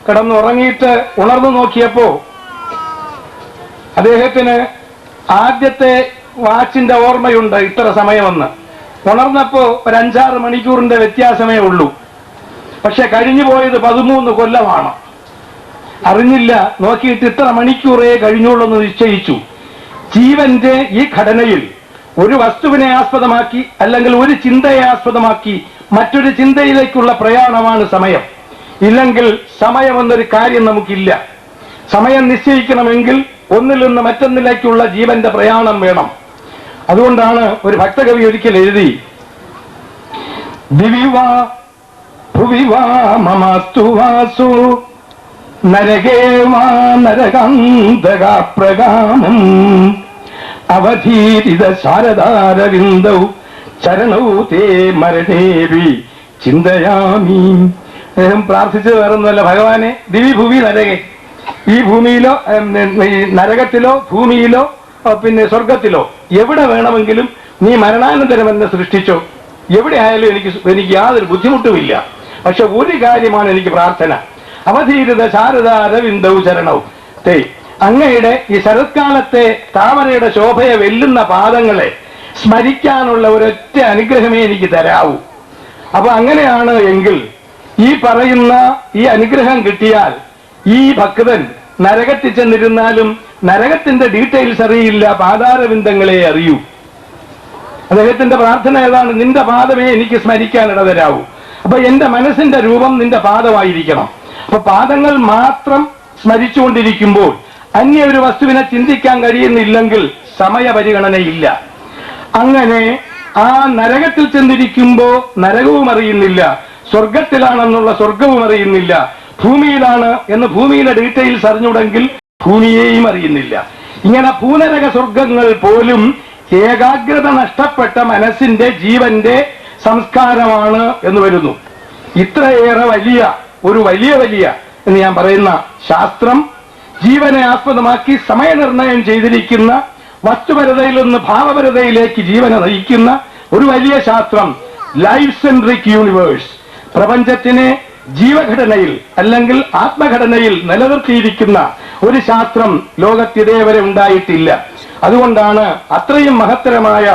കിടന്നുറങ്ങിയിട്ട് ഉണർന്നു നോക്കിയപ്പോ അദ്ദേഹത്തിന് ആദ്യത്തെ വാച്ചിന്റെ ഓർമ്മയുണ്ട് ഇത്ര സമയമെന്ന്. ഉണർന്നപ്പോ ഒരു 5-6 മണിക്കൂറിന്റെ വ്യത്യാസമേ ഉള്ളൂ. പക്ഷെ കഴിഞ്ഞു പോയത് 13 കൊല്ലമാണ്. അറിഞ്ഞില്ല, നോക്കിയിട്ട് ഇത്ര മണിക്കൂറേ കഴിഞ്ഞുള്ളൂ എന്ന് നിശ്ചയിച്ചു. ജീവന്റെ ഈ ഘടനയിൽ ഒരു വസ്തുവിനെ ആസ്പദമാക്കി അല്ലെങ്കിൽ ഒരു ചിന്തയെ ആസ്പദമാക്കി മറ്റൊരു ചിന്തയിലേക്കുള്ള പ്രയാണമാണ് സമയം. ഇല്ലെങ്കിൽ സമയം എന്നൊരു കാര്യം നമുക്കില്ല. സമയം നിശ്ചയിക്കണമെങ്കിൽ ഒന്നിൽ നിന്ന് മറ്റൊന്നിലേക്കുള്ള ജീവന്റെ പ്രയാണം വേണം. അതുകൊണ്ടാണ് ഒരു ഭക്തകവി ഒരിക്കൽ എഴുതി, ദിവിവാ ഭുവിവാ മമാസ്തു വാസു നരകേ വാ നരകാന്തകാ പ്രകാമം അവധീരിത ശാരദാരവിന്ദൗ ചരണൗ തേ മരണേവി ചിന്തയാമി. അദ്ദേഹം പ്രാർത്ഥിച്ചത് വേറൊന്നുമല്ല, ഭഗവാനെ ദിവി ഭൂമി നരകെ, ഈ ഭൂമിയിലോ നരകത്തിലോ ഭൂമിയിലോ പിന്നെ സ്വർഗത്തിലോ എവിടെ വേണമെങ്കിലും നീ മരണാനന്തരം എന്നെ സൃഷ്ടിച്ചോ. എവിടെ ആയാലും എനിക്ക് യാതൊരു ബുദ്ധിമുട്ടുമില്ല. പക്ഷെ ഒരു കാര്യമാണ് എനിക്ക് പ്രാർത്ഥന, അവധീരിത ശാരദാരവിന്ദൗ ചരണൗ തേ, അങ്ങയുടെ ഈ ശരത്കാലത്തെ താമരയുടെ ശോഭയെ വെല്ലുന്ന പാദങ്ങളെ സ്മരിക്കാനുള്ള ഒരൊറ്റ അനുഗ്രഹമേ എനിക്ക് തരാവൂ. അപ്പൊ അങ്ങനെയാണ് എങ്കിൽ ഈ പറയുന്ന ഈ അനുഗ്രഹം കിട്ടിയാൽ ഈ ഭക്തൻ നരകത്തിൽ ചെന്നിരുന്നാലും നരകത്തിന്റെ ഡീറ്റെയിൽസ് അറിയില്ല, പാതാരവിന്ദങ്ങളെ അറിയൂ. അദ്ദേഹത്തിന്റെ പ്രാർത്ഥന ഏതാണ്? നിന്റെ പാദമേ എനിക്ക് സ്മരിക്കാൻ ഇടതരാവൂ. അപ്പൊ എന്റെ മനസ്സിന്റെ രൂപം നിന്റെ പാദമായിരിക്കണം. അപ്പൊ പാദങ്ങൾ മാത്രം സ്മരിച്ചുകൊണ്ടിരിക്കുമ്പോൾ അന്യ ഒരു വസ്തുവിനെ ചിന്തിക്കാൻ കഴിയുന്നില്ലെങ്കിൽ സമയപരിഗണനയില്ല. അങ്ങനെ ആ നരകത്തിൽ ചെന്നിരിക്കുമ്പോ നരകവും അറിയുന്നില്ല, സ്വർഗത്തിലാണെന്നുള്ള സ്വർഗവും അറിയുന്നില്ല, ഭൂമിയിലാണ് എന്ന് ഭൂമിയിലെ ഡീറ്റെയിൽസ് അറിഞ്ഞുടെങ്കിൽ ഭൂമിയെയും അറിയുന്നില്ല. ഇങ്ങനെ ഭൂനരക സ്വർഗങ്ങൾ പോലും ഏകാഗ്രത നഷ്ടപ്പെട്ട മനസ്സിന്റെ ജീവന്റെ സംസ്കാരമാണ് എന്ന് വരുന്നു. ഇത്രയേറെ വലിയ എന്ന് ഞാൻ പറയുന്ന ശാസ്ത്രം ജീവനെ ആസ്പദമാക്കി സമയനിർണയം ചെയ്തിരിക്കുന്ന വസ്തുപരതയിൽ നിന്ന് ഭാവപരതയിലേക്ക് ജീവനെ നയിക്കുന്ന ഒരു വലിയ ശാസ്ത്രം, ലൈഫ് സെൻട്രിക് യൂണിവേഴ്സ്, പ്രപഞ്ചത്തിനെ ജീവഘടനയിൽ അല്ലെങ്കിൽ ആത്മഘടനയിൽ നിലനിർത്തിയിരിക്കുന്ന ഒരു ശാസ്ത്രം ലോകത്തിതേവരെ ഉണ്ടായിട്ടില്ല. അതുകൊണ്ടാണ് അത്രയും മഹത്തരമായ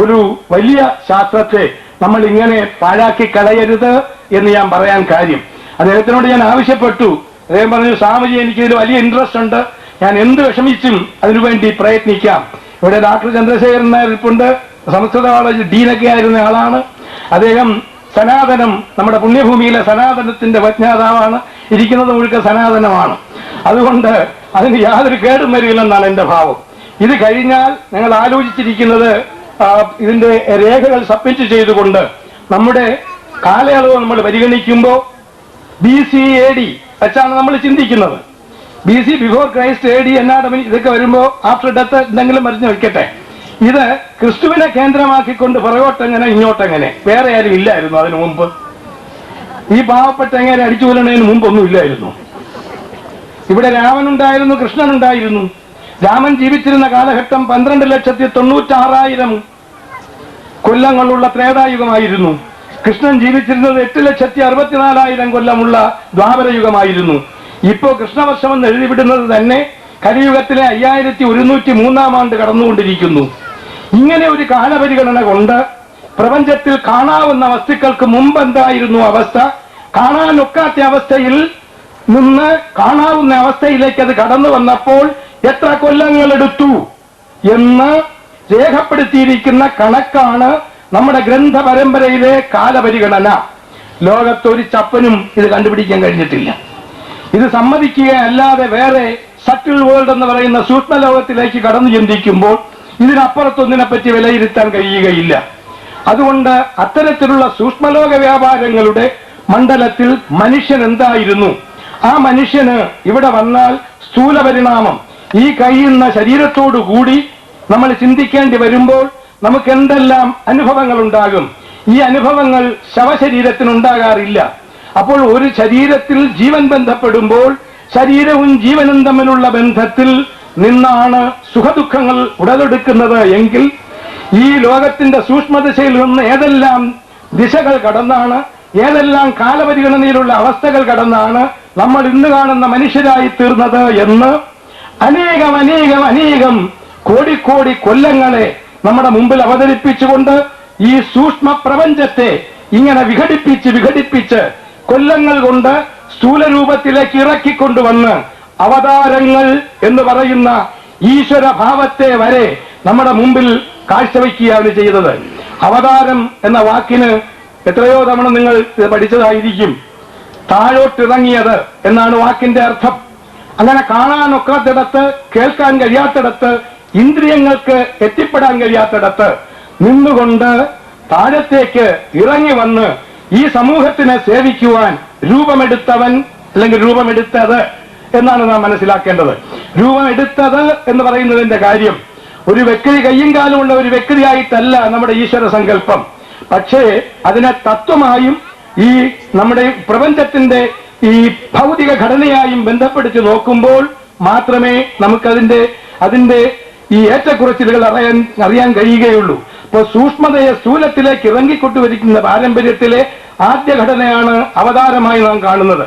ഒരു വലിയ ശാസ്ത്രത്തെ നമ്മൾ ഇങ്ങനെ പാഴാക്കി കളയരുത് എന്ന് ഞാൻ പറയാൻ കാര്യം. അദ്ദേഹത്തിനോട് ഞാൻ ആവശ്യപ്പെട്ടു. അദ്ദേഹം പറഞ്ഞു, സ്വാമിജി എനിക്കിതിൽ വലിയ ഇൻട്രസ്റ്റ് ഉണ്ട്, ഞാൻ എന്ത് വിഷമിച്ചും അതിനുവേണ്ടി പ്രയത്നിക്കാം. ഇവിടെ ഡോക്ടർ ചന്ദ്രശേഖരൻ നായർ ഇപ്പുണ്ട്, സംസ്കൃത കോളേജ് ഡീനൊക്കെ ആയിരുന്ന ആളാണ്. അദ്ദേഹം സനാതനം, നമ്മുടെ പുണ്യഭൂമിയിലെ സനാതനത്തിന്റെ വജ്ഞാതാവാണ്, ഇരിക്കുന്നത് മുഴുക്ക സനാതനമാണ്. അതുകൊണ്ട് അതിന് യാതൊരു കേടും വരില്ലെന്നാണ് എന്റെ ഭാവം. ഇത് കഴിഞ്ഞാൽ ഞങ്ങൾ ആലോചിച്ചിരിക്കുന്നത് ഇതിന്റെ രേഖകൾ സബ്മിറ്റ് ചെയ്തുകൊണ്ട് നമ്മുടെ കാലയളവ് നമ്മൾ പരിഗണിക്കുമ്പോൾ BC AD വെച്ചാണ് നമ്മൾ ചിന്തിക്കുന്നത്. BC before Christ, AD anatomy ഇതൊക്കെ വരുമ്പോ ആഫ്റ്റർ ഡെത്ത് എന്തെങ്കിലും മറിഞ്ഞു വെക്കട്ടെ. ഇത് ക്രിസ്തുവിനെ കേന്ദ്രമാക്കിക്കൊണ്ട് പുറകോട്ടെങ്ങനെ ഇങ്ങോട്ടെങ്ങനെ, വേറെ ആരും ഇല്ലായിരുന്നു അതിനു മുമ്പ്. ഈ പാവപ്പെട്ട എങ്ങനെ അടിച്ചു കൊല്ലണതിന് മുമ്പൊന്നും ഇല്ലായിരുന്നു. ഇവിടെ രാമനുണ്ടായിരുന്നു, കൃഷ്ണനുണ്ടായിരുന്നു. രാമൻ ജീവിച്ചിരുന്ന കാലഘട്ടം 12,96,000 കൊല്ലങ്ങളുള്ള ത്രേതായുഗമായിരുന്നു. കൃഷ്ണൻ ജീവിച്ചിരുന്നത് 8,64,000 കൊല്ലമുള്ള ദ്വാപരയുഗമായിരുന്നു. ഇപ്പോ കൃഷ്ണവർഷം എന്ന് എഴുതിവിടുന്നത് തന്നെ കലിയുഗത്തിലെ 5103 ആണ്ട് കടന്നുകൊണ്ടിരിക്കുന്നു. ഇങ്ങനെ ഒരു കാലപരിഗണന കൊണ്ട് പ്രപഞ്ചത്തിൽ കാണാവുന്ന വസ്തുക്കൾക്ക് മുമ്പ് എന്തായിരുന്നു അവസ്ഥ, കാണാനൊക്കാത്ത അവസ്ഥയിൽ നിന്ന് കാണാവുന്ന അവസ്ഥയിലേക്ക് അത് കടന്നു വന്നപ്പോൾ എത്ര കൊല്ലങ്ങളെടുത്തു എന്ന് രേഖപ്പെടുത്തിയിരിക്കുന്ന കണക്കാണ് നമ്മുടെ ഗ്രന്ഥ പരമ്പരയിലെ കാലപരിഗണന. ലോകത്തൊരു ചപ്പനും ഇത് കണ്ടുപിടിക്കാൻ കഴിഞ്ഞിട്ടില്ല. ഇത് സമ്മതിക്കുകയല്ലാതെ വേറെ സട്ടിൽ വേൾഡ് എന്ന് പറയുന്ന സൂക്ഷ്മലോകത്തിലേക്ക് കടന്നു ചിന്തിക്കുമ്പോൾ ഇതിനപ്പുറത്തൊന്നിനെപ്പറ്റി വിലയിരുത്താൻ കഴിയുകയില്ല. അതുകൊണ്ട് അത്തരത്തിലുള്ള സൂക്ഷ്മലോക വ്യാപാരങ്ങളുടെ മണ്ഡലത്തിൽ മനുഷ്യൻ എന്തായിരുന്നു, ആ മനുഷ്യന് ഇവിടെ വന്നാൽ സ്ഥൂല പരിണാമം ഈ കഴിയുന്ന ശരീരത്തോടു കൂടി നമ്മൾ ചിന്തിക്കേണ്ടി വരുമ്പോൾ നമുക്ക് എന്തെല്ലാം അനുഭവങ്ങൾ ഉണ്ടാകും. ഈ അനുഭവങ്ങൾ ശവശരീരത്തിനുണ്ടാകാറില്ല. അപ്പോൾ ഒരു ശരീരത്തിൽ ജീവൻ ബന്ധപ്പെടുമ്പോൾ ശരീരവും ജീവനും തമ്മിലുള്ള ബന്ധത്തിൽ നിന്നാണ് സുഖദുഃഖങ്ങൾ ഉടലെടുക്കുന്നത് എങ്കിൽ ഈ ലോകത്തിന്റെ സൂക്ഷ്മദിശയിൽ നിന്ന് ഏതെല്ലാം ദിശകൾ കടന്നാണ്, ഏതെല്ലാം കാലപരിഗണനയിലുള്ള അവസ്ഥകൾ കടന്നാണ് നമ്മൾ ഇന്ന് കാണുന്ന മനുഷ്യരായി തീർന്നത് എന്ന് അനേകം കോടിക്കോടി കൊല്ലങ്ങളെ നമ്മുടെ മുമ്പിൽ അവതരിപ്പിച്ചുകൊണ്ട് ഈ സൂക്ഷ്മ പ്രപഞ്ചത്തെ ഇങ്ങനെ വിഘടിപ്പിച്ച് കൊല്ലങ്ങൾ കൊണ്ട് സ്ഥൂലരൂപത്തിലേക്ക് ഇറക്കിക്കൊണ്ടുവന്ന് അവതാരങ്ങൾ എന്ന് പറയുന്ന ഈശ്വരഭാവത്തെ വരെ നമ്മുടെ മുമ്പിൽ കാഴ്ചവെക്കുകയാണ് ചെയ്തത്. അവതാരം എന്ന വാക്കിന് എത്രയോ തവണ നിങ്ങൾ പഠിച്ചതായിരിക്കും. താഴോട്ടിറങ്ങിയത് എന്നാണ് വാക്കിന്റെ അർത്ഥം. അങ്ങനെ കാണാനൊക്കാത്തിടത്ത്, കേൾക്കാൻ കഴിയാത്തിടത്ത്, ഇന്ദ്രിയങ്ങൾക്ക് എത്തിപ്പെടാൻ കഴിയാത്തിടത്ത് നിന്നുകൊണ്ട് താഴത്തേക്ക് ഇറങ്ങി വന്ന് ഈ സമൂഹത്തിനെ സേവിക്കുവാൻ രൂപമെടുത്തവൻ അല്ലെങ്കിൽ രൂപമെടുത്തത് എന്നാണ് നാം മനസ്സിലാക്കേണ്ടത്. രൂപമെടുത്തത് എന്ന് പറയുന്നതിന്റെ കാര്യം ഒരു വ്യക്തി കയ്യും കാലുമുള്ള ഒരു വ്യക്തിയായിട്ടല്ല നമ്മുടെ ഈശ്വര സങ്കല്പം. പക്ഷേ അതിനെ തത്വമായും ഈ നമ്മുടെ പ്രപഞ്ചത്തിന്റെ ഈ ഭൗതിക ഘടനയായും ബന്ധപ്പെടുത്തി നോക്കുമ്പോൾ മാത്രമേ നമുക്കതിന്റെ ഈ ഏറ്റക്കുറച്ചിലുകൾ അറിയാൻ കഴിയുകയുള്ളൂ. ഇപ്പോൾ സൂക്ഷ്മതയെ സ്ഥൂലത്തിലേക്ക് ഇറങ്ങിക്കൊണ്ടുവരിക്കുന്ന പാരമ്പര്യത്തിലെ ആദ്യ ഘടനയാണ് അവതാരമായി നാം കാണുന്നത്.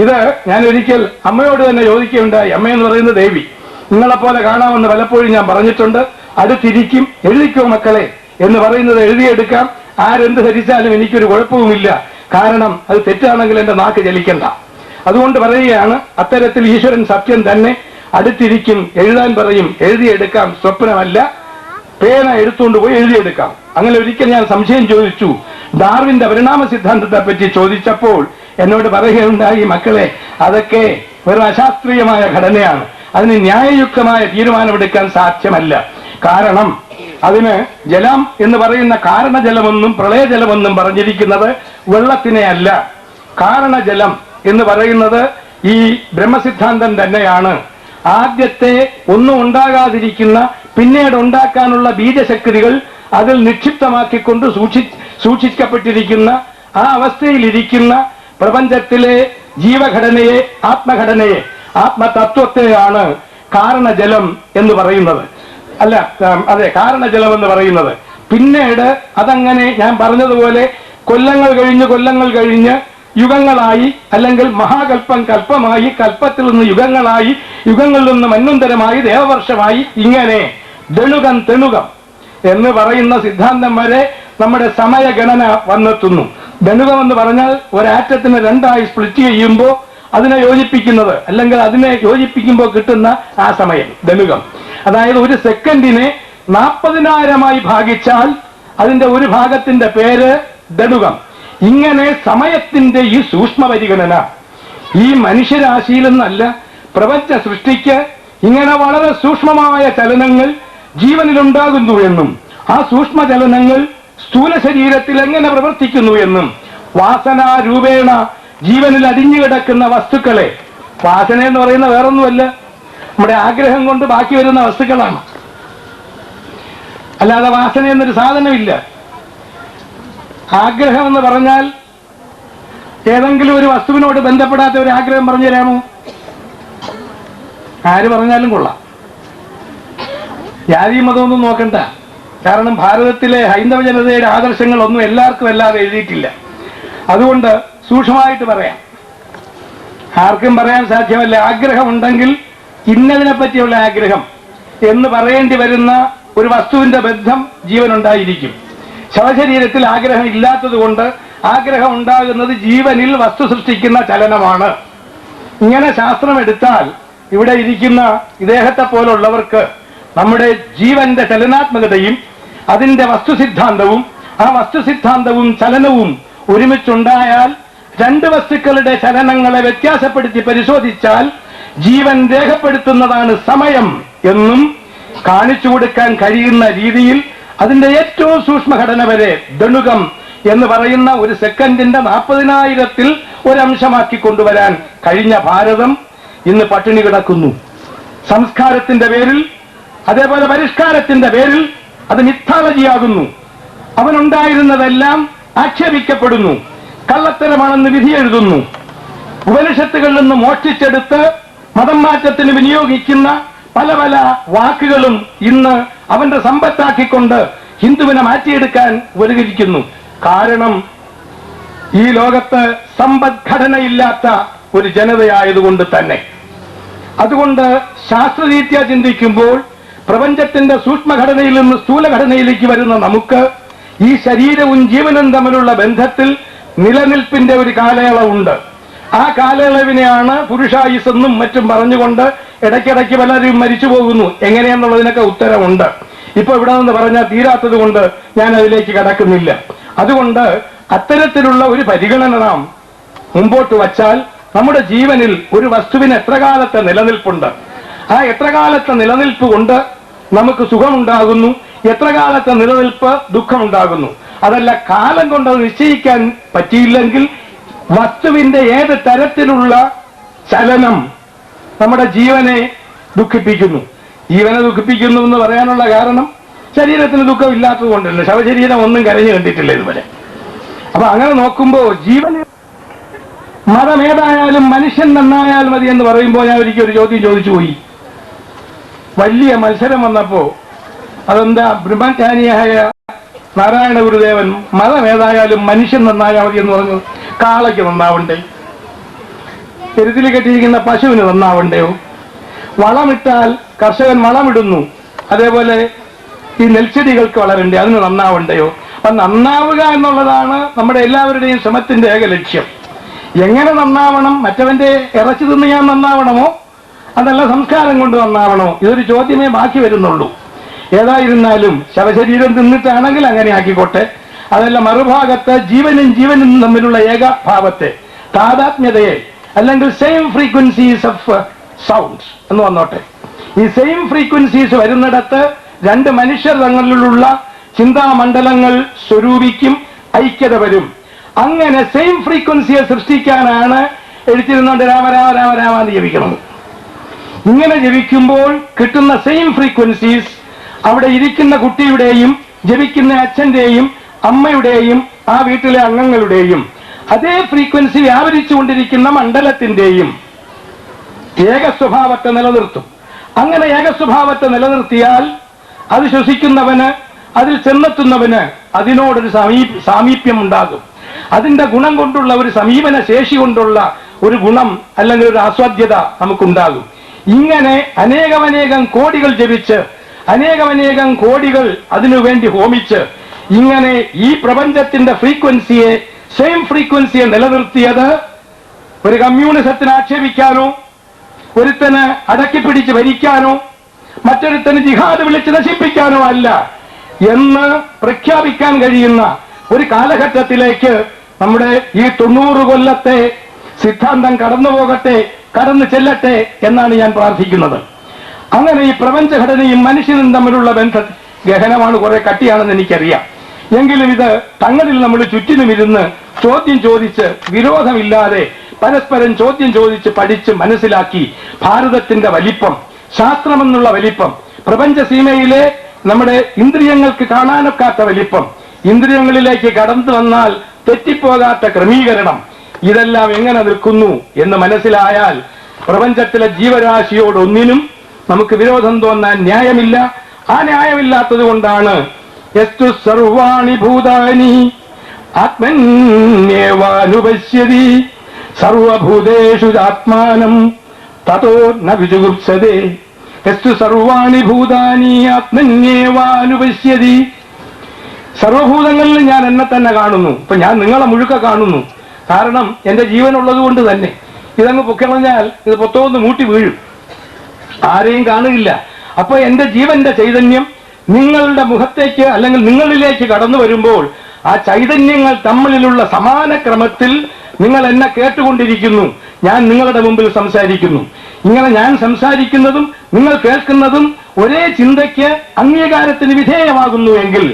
ഇത് ഞാൻ ഒരിക്കൽ അമ്മയോട് തന്നെ ചോദിക്കുകയുണ്ടായി. അമ്മയെന്ന് പറയുന്നത് ദേവി, നിങ്ങളെപ്പോലെ കാണാമെന്ന് പലപ്പോഴും ഞാൻ പറഞ്ഞിട്ടുണ്ട്. അടുത്തിരിക്കും, എഴുതിക്കോ മക്കളെ എന്ന് പറയുന്നത് എഴുതിയെടുക്കാം. ആരെന്ത് ധരിച്ചാലും എനിക്കൊരു കുഴപ്പവുമില്ല. കാരണം അത് തെറ്റാണെങ്കിൽ എന്റെ നാക്ക് ചലിക്കണ്ട. അതുകൊണ്ട് പറയുകയാണ്, അത്തരത്തിൽ ഈശ്വരൻ സത്യം തന്നെ. അടുത്തിരിക്കും, എഴുതാൻ പറയും, എഴുതിയെടുക്കാം. സ്വപ്നമല്ല, പേന എടുത്തുകൊണ്ട് പോയി എഴുതിയെടുക്കാം. അങ്ങനെ ഒരിക്കൽ ഞാൻ സംശയം ചോദിച്ചു. ഡാർവിന്റെ പരിണാമ സിദ്ധാന്തത്തെ പറ്റി ചോദിച്ചപ്പോൾ എന്നോട് പറയുകയുണ്ടായി, മക്കളെ അതൊക്കെ ഒരു അശാസ്ത്രീയമായ ഘടനയാണ്, അതിന് ന്യായയുക്തമായ തീരുമാനമെടുക്കാൻ സാധ്യമല്ല. കാരണം അതിന് ജലം എന്ന് പറയുന്ന കാരണജലമെന്നും പ്രളയജലമെന്നും പറഞ്ഞിരിക്കുന്നത് വെള്ളത്തിനെ അല്ല. കാരണജലം എന്ന് പറയുന്നത് ഈ ബ്രഹ്മസിദ്ധാന്തം തന്നെയാണ്. ആദ്യത്തെ ഒന്നും ഉണ്ടാകാതിരിക്കുന്ന പിന്നീട് ഉണ്ടാക്കാനുള്ള ബീജശക്തികൾ അതിൽ നിക്ഷിപ്തമാക്കിക്കൊണ്ട് സൂക്ഷിക്കപ്പെട്ടിരിക്കുന്ന ആ അവസ്ഥയിലിരിക്കുന്ന പ്രപഞ്ചത്തിലെ ജീവഘടനയെ, ആത്മഘടനയെ, ആത്മതത്വത്തെയാണ് കാരണജലം എന്ന് പറയുന്നത്. അതെ, കാരണജലം എന്ന് പറയുന്നത്. പിന്നീട് അതങ്ങനെ ഞാൻ പറഞ്ഞതുപോലെ കൊല്ലങ്ങൾ കഴിഞ്ഞ് യുഗങ്ങളായി, അല്ലെങ്കിൽ മഹാകൽപ്പം കൽപ്പമായി, കൽപ്പത്തിൽ നിന്ന് യുഗങ്ങളായി, യുഗങ്ങളിൽ നിന്ന് മന്വന്തരമായി, ദേവവർഷമായി, ഇങ്ങനെ ദണുകം എന്ന് പറയുന്ന സിദ്ധാന്തം വരെ നമ്മുടെ സമയഗണന വന്നെത്തുന്നു. ദണുകം എന്ന് പറഞ്ഞാൽ ഒരാറ്റത്തിനെ രണ്ടായി സ്പ്ലിറ്റ് ചെയ്യുമ്പോൾ അതിനെ യോജിപ്പിക്കുന്നത്, അല്ലെങ്കിൽ അതിനെ യോജിപ്പിക്കുമ്പോൾ കിട്ടുന്ന ആ സമയം ദണുകം. അതായത് ഒരു സെക്കൻഡിനെ 40,000 ഭാഗിച്ചാൽ അതിന്റെ ഒരു ഭാഗത്തിന്റെ പേര് ദണുകം. ഇങ്ങനെ സമയത്തിന്റെ ഈ സൂക്ഷ്മ പരിഗണന ഈ മനുഷ്യരാശിയിൽ നിന്നല്ല, പ്രപഞ്ച സൃഷ്ടിക്ക് ഇങ്ങനെ വളരെ സൂക്ഷ്മമായ ചലനങ്ങൾ ജീവനിലുണ്ടാകുന്നു എന്നും ആ സൂക്ഷ്മ ചലനങ്ങൾ സ്ഥൂല ശരീരത്തിൽ എങ്ങനെ പ്രവർത്തിക്കുന്നു എന്നും വാസനാരൂപേണ ജീവനിൽ അടിഞ്ഞു കിടക്കുന്ന വസ്തുക്കളെ, വാസന എന്ന് പറയുന്ന വേറൊന്നുമല്ല, നമ്മുടെ ആഗ്രഹം കൊണ്ട് ബാക്കി വരുന്ന വസ്തുക്കളാണ്. അല്ലാതെ വാസന എന്നൊരു സാധനമില്ല. ആഗ്രഹം എന്ന് പറഞ്ഞാൽ ഏതെങ്കിലും ഒരു വസ്തുവിനോട് ബന്ധപ്പെടാത്ത ഒരു ആഗ്രഹം പറഞ്ഞു തരാമോ? ആര് പറഞ്ഞാലും കൊള്ളാം. ജാതി മതമൊന്നും നോക്കണ്ട. കാരണം ഭാരതത്തിലെ ഹൈന്ദവ ജനതയുടെ ആദർശങ്ങളൊന്നും എല്ലാവർക്കും അല്ലാതെ എഴുതിയിട്ടില്ല. അതുകൊണ്ട് സൂക്ഷ്മമായിട്ട് പറയാം. ആർക്കും പറയാൻ സാധ്യമല്ല. ആഗ്രഹമുണ്ടെങ്കിൽ ഇന്നതിനെ പറ്റിയുള്ള ആഗ്രഹം എന്ന് പറയേണ്ടി വരുന്ന ഒരു വസ്തുവിന്റെ ബന്ധം ജീവനുണ്ടായിരിക്കും. ശവശരീരത്തിൽ ആഗ്രഹം ഇല്ലാത്തത് കൊണ്ട് ആഗ്രഹം ഉണ്ടാകുന്നത് ജീവനിൽ വസ്തു സൃഷ്ടിക്കുന്ന ചലനമാണ്. ഇങ്ങനെ ശാസ്ത്രം എടുത്താൽ ഇവിടെ ഇരിക്കുന്ന ഇദ്ദേഹത്തെ പോലുള്ളവർക്ക് നമ്മുടെ ജീവന്റെ ചലനാത്മകതയും അതിന്റെ വസ്തുസിദ്ധാന്തവും ആ വസ്തുസിദ്ധാന്തവും ചലനവും ഒരുമിച്ചുണ്ടായാൽ രണ്ട് വസ്തുക്കളുടെ ചലനങ്ങളെ വ്യത്യാസപ്പെടുത്തി പരിശോധിച്ചാൽ ജീവൻ രേഖപ്പെടുത്തുന്നതാണ് സമയം എന്നും കാണിച്ചു കൊടുക്കാൻ കഴിയുന്ന രീതിയിൽ അതിന്റെ ഏറ്റവും സൂക്ഷ്മഘടന വരെ ദണുകം എന്ന് പറയുന്ന ഒരു സെക്കൻഡിന്റെ 40,000-ൽ ഒരംശമാക്കി കൊണ്ടുവരാൻ കഴിഞ്ഞ ഭാരതം ഇന്ന് പട്ടിണി കിടക്കുന്നു. സംസ്കാരത്തിന്റെ പേരിൽ, അതേപോലെ പരിഷ്കാരത്തിന്റെ പേരിൽ അത് മിഥോളജിയാകുന്നു. അവനുണ്ടായിരുന്നതെല്ലാം ആക്ഷേപിക്കപ്പെടുന്നു. കള്ളത്തരമാണെന്ന് വിധി എഴുതുന്നു. ഉപനിഷത്തുകളിൽ നിന്ന് മോഷ്ടിച്ചെടുത്ത് മതം മാറ്റത്തിന് വിനിയോഗിക്കുന്ന പല പല വാക്കുകളും ഇന്ന് അവന്റെ സമ്പത്താക്കിക്കൊണ്ട് ഹിന്ദുവിനെ മാറ്റിയെടുക്കാൻ ഉപകരിക്കുന്നു. കാരണം ഈ ലോകത്ത് സമ്പദ്ഘടനയില്ലാത്ത ഒരു ജനതയായതുകൊണ്ട് തന്നെ. അതുകൊണ്ട് ശാസ്ത്രരീത്യാ ചിന്തിക്കുമ്പോൾ പ്രപഞ്ചത്തിന്റെ സൂക്ഷ്മഘടനയിൽ നിന്ന് സ്ഥൂലഘടനയിലേക്ക് വരുന്ന നമുക്ക് ഈ ശരീരവും ജീവനും തമ്മിലുള്ള ബന്ധത്തിൽ നിലനിൽപ്പിന്റെ ഒരു കാലയളവുണ്ട്. ആ കാലയളവിനെയാണ് പുരുഷായുസ് എന്നും മറ്റും പറഞ്ഞുകൊണ്ട് ഇടയ്ക്കിടയ്ക്ക് പലരും മരിച്ചു പോകുന്നു. എങ്ങനെയാന്നുള്ളതിനൊക്കെ ഉത്തരമുണ്ട്. ഇപ്പൊ ഇവിടെ നിന്ന് പറഞ്ഞാൽ തീരാത്തത് കൊണ്ട് ഞാൻ അതിലേക്ക് കടക്കുന്നില്ല. അതുകൊണ്ട് അത്തരത്തിലുള്ള ഒരു പരിഗണന നാം മുമ്പോട്ട് വച്ചാൽ നമ്മുടെ ജീവനിൽ ഒരു വസ്തുവിന് എത്ര കാലത്തെ നിലനിൽപ്പുണ്ട്, ആ എത്ര കാലത്തെ നിലനിൽപ്പ് കൊണ്ട് നമുക്ക് സുഖമുണ്ടാകുന്നു, എത്ര കാലത്തെ നിലനിൽപ്പ് ദുഃഖമുണ്ടാകുന്നു. അതല്ല, കാലം കൊണ്ട് അത് നിശ്ചയിക്കാൻ പറ്റിയില്ലെങ്കിൽ വസ്തുവിന്റെ ഏത് തരത്തിലുള്ള ചലനം നമ്മുടെ ജീവനെ ദുഃഖിപ്പിക്കുന്നു. ജീവനെ ദുഃഖിപ്പിക്കുന്നു എന്ന് പറയാനുള്ള കാരണം ശരീരത്തിന് ദുഃഖം ഇല്ലാത്തത് കൊണ്ടല്ല. ശവശരീരം ഒന്നും കരഞ്ഞു കണ്ടിട്ടില്ല ഇതുവരെ. അപ്പൊ അങ്ങനെ നോക്കുമ്പോ ജീവന് മതം ഏതായാലും മനുഷ്യൻ നന്നായാൽ മതി എന്ന് പറയുമ്പോൾ ഞാൻ ഒരിക്കൽ ഒരു ചോദ്യം ചോദിച്ചു പോയി. വലിയ മത്സരം വന്നപ്പോ അതെന്താ, ബ്രഹ്മജ്ഞാനിയായ നാരായണ ഗുരുദേവൻ മതം ഏതായാലും മനുഷ്യൻ നന്നായാൽ മതി എന്ന് പറഞ്ഞു. കാളയ്ക്ക് നന്നാവണ്ടേ? എരുത്തിൽ കെട്ടിയിരിക്കുന്ന പശുവിന് നന്നാവണ്ടയോ? വളമിട്ടാൽ കർഷകൻ വളമിടുന്നു, അതേപോലെ ഈ നെൽച്ചെടികൾക്ക് വളരണ്ടേ, അതിന് നന്നാവണ്ടയോ? അപ്പൊ നന്നാവുക എന്നുള്ളതാണ് നമ്മുടെ എല്ലാവരുടെയും ശ്രമത്തിന്റെ ഏക ലക്ഷ്യം. എങ്ങനെ നന്നാവണം? മറ്റവന്റെ ഇറച്ചി തിന്ന് ഞാൻ നന്നാവണമോ, അതല്ല സംസ്കാരം കൊണ്ട് നന്നാവണോ? ഇതൊരു ചോദ്യമേ ബാക്കി വരുന്നുള്ളൂ. ഏതായിരുന്നാലും ശവശരീരം തിന്നിട്ടാണെങ്കിൽ അങ്ങനെ ആക്കിക്കോട്ടെ. അതല്ല, മറുഭാഗത്ത് ജീവനും ജീവനും തമ്മിലുള്ള ഏകഭാവത്തെ, താതാത്മ്യതയെ, അല്ലെങ്കിൽ സെയിം ഫ്രീക്വൻസീസ് ഓഫ് സൗണ്ട് എന്ന് വന്നോട്ടെ. ഈ സെയിം ഫ്രീക്വൻസീസ് വരുന്നിടത്ത് രണ്ട് മനുഷ്യർ തങ്ങളിലുള്ള ചിന്താമണ്ഡലങ്ങൾ സ്വരൂപിക്കും, ഐക്യത വരും. അങ്ങനെ സെയിം ഫ്രീക്വൻസിയെ സൃഷ്ടിക്കാനാണ് എഴുത്തിരുന്നുകൊണ്ട് രാമ രാമ രാമ രാമ എന്ന് ജപിക്കുന്നത്. ഇങ്ങനെ ജപിക്കുമ്പോൾ കിട്ടുന്ന സെയിം ഫ്രീക്വൻസീസ് അവിടെ ഇരിക്കുന്ന കുട്ടിയുടെയും ജപിക്കുന്ന അച്ഛന്റെയും അമ്മയുടെയും ആ വീട്ടിലെ അംഗങ്ങളുടെയും അതേ ഫ്രീക്വൻസി വ്യാപരിച്ചുകൊണ്ടിരിക്കുന്ന മണ്ഡലത്തിന്റെയും ഏകസ്വഭാവത്തെ നിലനിർത്തും. അങ്ങനെ ഏകസ്വഭാവത്തെ നിലനിർത്തിയാൽ അത് ശ്വസിക്കുന്നവന്, അതിൽ ചെന്നെത്തുന്നവന് അതിനോടൊരു സാമീപ്യം ഉണ്ടാകും. അതിന്റെ ഗുണം കൊണ്ടുള്ള ഒരു സമീപന ശേഷി കൊണ്ടുള്ള ഒരു ഗുണം അല്ലെങ്കിൽ ഒരു ആസ്വാദ്യത നമുക്കുണ്ടാകും. ഇങ്ങനെ അനേകമനേകം കോടികൾ ജപിച്ച് അനേകമനേകം കോടികൾ അതിനുവേണ്ടി ഹോമിച്ച് ഇങ്ങനെ ഈ പ്രപഞ്ചത്തിന്റെ ഫ്രീക്വൻസിയെ, സെയിം ഫ്രീക്വൻസിയെ നിലനിർത്തിയത് ഒരു കമ്മ്യൂണിസത്തിന് ആക്ഷേപിക്കാനോ, ഒരുത്തന് അടക്കിപ്പിടിച്ച് ഭരിക്കാനോ, മറ്റൊരുത്തന് ജിഹാദ് വിളിച്ച് നശിപ്പിക്കാനോ അല്ല എന്ന് പ്രഖ്യാപിക്കാൻ കഴിയുന്ന ഒരു കാലഘട്ടത്തിലേക്ക് നമ്മുടെ ഈ 90 കൊല്ലത്തെ സിദ്ധാന്തം കടന്നു പോകട്ടെ, കടന്നു ചെല്ലട്ടെ എന്നാണ് ഞാൻ പ്രാർത്ഥിക്കുന്നത്. അങ്ങനെ ഈ പ്രപഞ്ചഘടനയും മനുഷ്യനും തമ്മിലുള്ള ബന്ധം ഗഹനമാണ്, കുറെ കട്ടിയാണെന്ന് എനിക്കറിയാം. എങ്കിലും ഇത് തങ്ങളിൽ നമ്മൾ ചുറ്റിനും ഇരുന്ന് ചോദ്യം ചോദിച്ച് വിരോധമില്ലാതെ പരസ്പരം ചോദ്യം ചോദിച്ച് പഠിച്ച് മനസ്സിലാക്കി ഭാരതത്തിന്റെ വലിപ്പം, ശാസ്ത്രമെന്നുള്ള വലിപ്പം, പ്രപഞ്ച സീമയിലെ നമ്മുടെ ഇന്ദ്രിയങ്ങൾക്ക് കാണാനൊക്കാത്ത വലിപ്പം, ഇന്ദ്രിയങ്ങളിലേക്ക് കടന്നു വന്നാൽ തെറ്റിപ്പോകാത്ത ക്രമീകരണം, ഇതെല്ലാം എങ്ങനെ നിൽക്കുന്നു എന്ന് മനസ്സിലായാൽ പ്രപഞ്ചത്തിലെ ജീവരാശിയോടൊന്നിനും നമുക്ക് വിരോധം തോന്നാൻ ന്യായമില്ല. ആ ന്യായമില്ലാത്തത് കൊണ്ടാണ് യസ്തു സർവാണി ഭൂതാനി ആത്മന്യേവാനുപശ്യതി സർവഭൂതേഷു ആത്മാനം തതോ ന വിജുഗുപ്സതേ. യസ്തു സർവാണി ഭൂതാനി ആത്മന്യേവാനുപശ്യതി. സർവഭൂതങ്ങളിൽ ഞാൻ എന്നെ തന്നെ കാണുന്നു. ഇപ്പൊ ഞാൻ നിങ്ങളെ മുഴുക്ക കാണുന്നു. കാരണം എന്റെ ജീവനുള്ളത് കൊണ്ട് തന്നെ. ഇതങ്ങ് പൊക്കിളഞ്ഞാൽ ഇത് പൊത്തോന്ന് മൂട്ടി വീഴും, ആരെയും കാണുകയില്ല. അപ്പൊ എന്റെ ജീവന്റെ ചൈതന്യം നിങ്ങളുടെ മുഖത്തേക്ക് അല്ലെങ്കിൽ നിങ്ങളിലേക്ക് കടന്നു വരുമ്പോൾ ആ ചൈതന്യങ്ങൾ തമ്മിലുള്ള സമാന ക്രമത്തിൽ നിങ്ങൾ എന്നെ കേട്ടുകൊണ്ടിരിക്കുന്നു, ഞാൻ നിങ്ങളുടെ മുമ്പിൽ സംസാരിക്കുന്നു. ഇങ്ങനെ ഞാൻ സംസാരിക്കുന്നതും നിങ്ങൾ കേൾക്കുന്നതും ഒരേ ചിന്തയ്ക്ക് അംഗീകാരത്തിന് വിധേയമാകുന്നുവെങ്കിൽ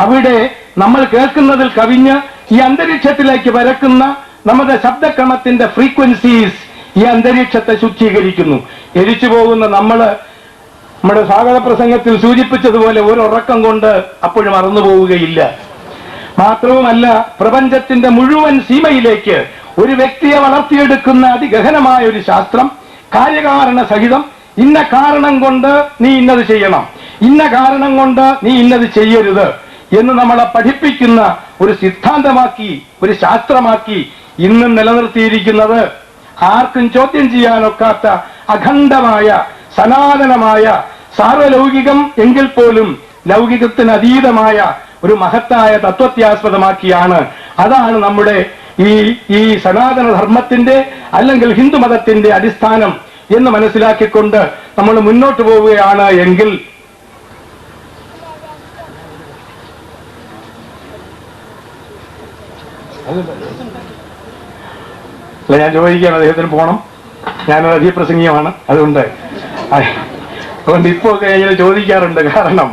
അവിടെ നമ്മൾ കേൾക്കുന്നതിൽ കവിഞ്ഞ് ഈ അന്തരീക്ഷത്തിലേക്ക് പരക്കുന്ന നമ്മുടെ ശബ്ദക്രമത്തിന്റെ ഫ്രീക്വൻസീസ് ഈ അന്തരീക്ഷത്തെ ശുദ്ധീകരിക്കുന്നു. എരിച്ചു പോകുന്ന നമ്മുടെ സ്വാഗത പ്രസംഗത്തിൽ സൂചിപ്പിച്ചതുപോലെ ഒരു ഉറക്കം കൊണ്ട് അപ്പോഴും മറന്നു പോവുകയില്ല. മാത്രവുമല്ല, പ്രപഞ്ചത്തിന്റെ മുഴുവൻ സീമയിലേക്ക് ഒരു വ്യക്തിയെ വളർത്തിയെടുക്കുന്ന അതിഗഹനമായ ഒരു ശാസ്ത്രം, കാര്യകാരണ സഹിതം ഇന്ന കാരണം കൊണ്ട് നീ ഇന്നത് ചെയ്യണം, ഇന്ന കാരണം കൊണ്ട് നീ ഇന്നത് ചെയ്യരുത് എന്ന് നമ്മളെ പഠിപ്പിക്കുന്ന ഒരു സിദ്ധാന്തമാക്കി, ഒരു ശാസ്ത്രമാക്കി ഇന്നും നിലനിർത്തിയിരിക്കുന്നത് ആർക്കും ചോദ്യം ചെയ്യാനൊക്കാത്ത അഖണ്ഡമായ സനാതനമായ സാർവലൗകികം എങ്കിൽ പോലും ലൗകികത്തിന് അതീതമായ ഒരു മഹത്തായ തത്വത്യാസ്പദമാക്കിയാണ്. അതാണ് നമ്മുടെ ഈ സനാതന ധർമ്മത്തിന്റെ അല്ലെങ്കിൽ ഹിന്ദുമതത്തിന്റെ അടിസ്ഥാനം എന്ന് മനസ്സിലാക്കിക്കൊണ്ട് നമ്മൾ മുന്നോട്ട് പോവുകയാണ് എങ്കിൽ അല്ല, ഞാൻ ചോദിക്കുകയാണ്, അദ്ദേഹത്തിന് പോകണം, ഞാനൊരു അധിപ്രസംഗിയുമാണ്, അതുകൊണ്ട് ഇപ്പോൾ ഇങ്ങനെ ചോദിക്കാറുണ്ട്. കാരണം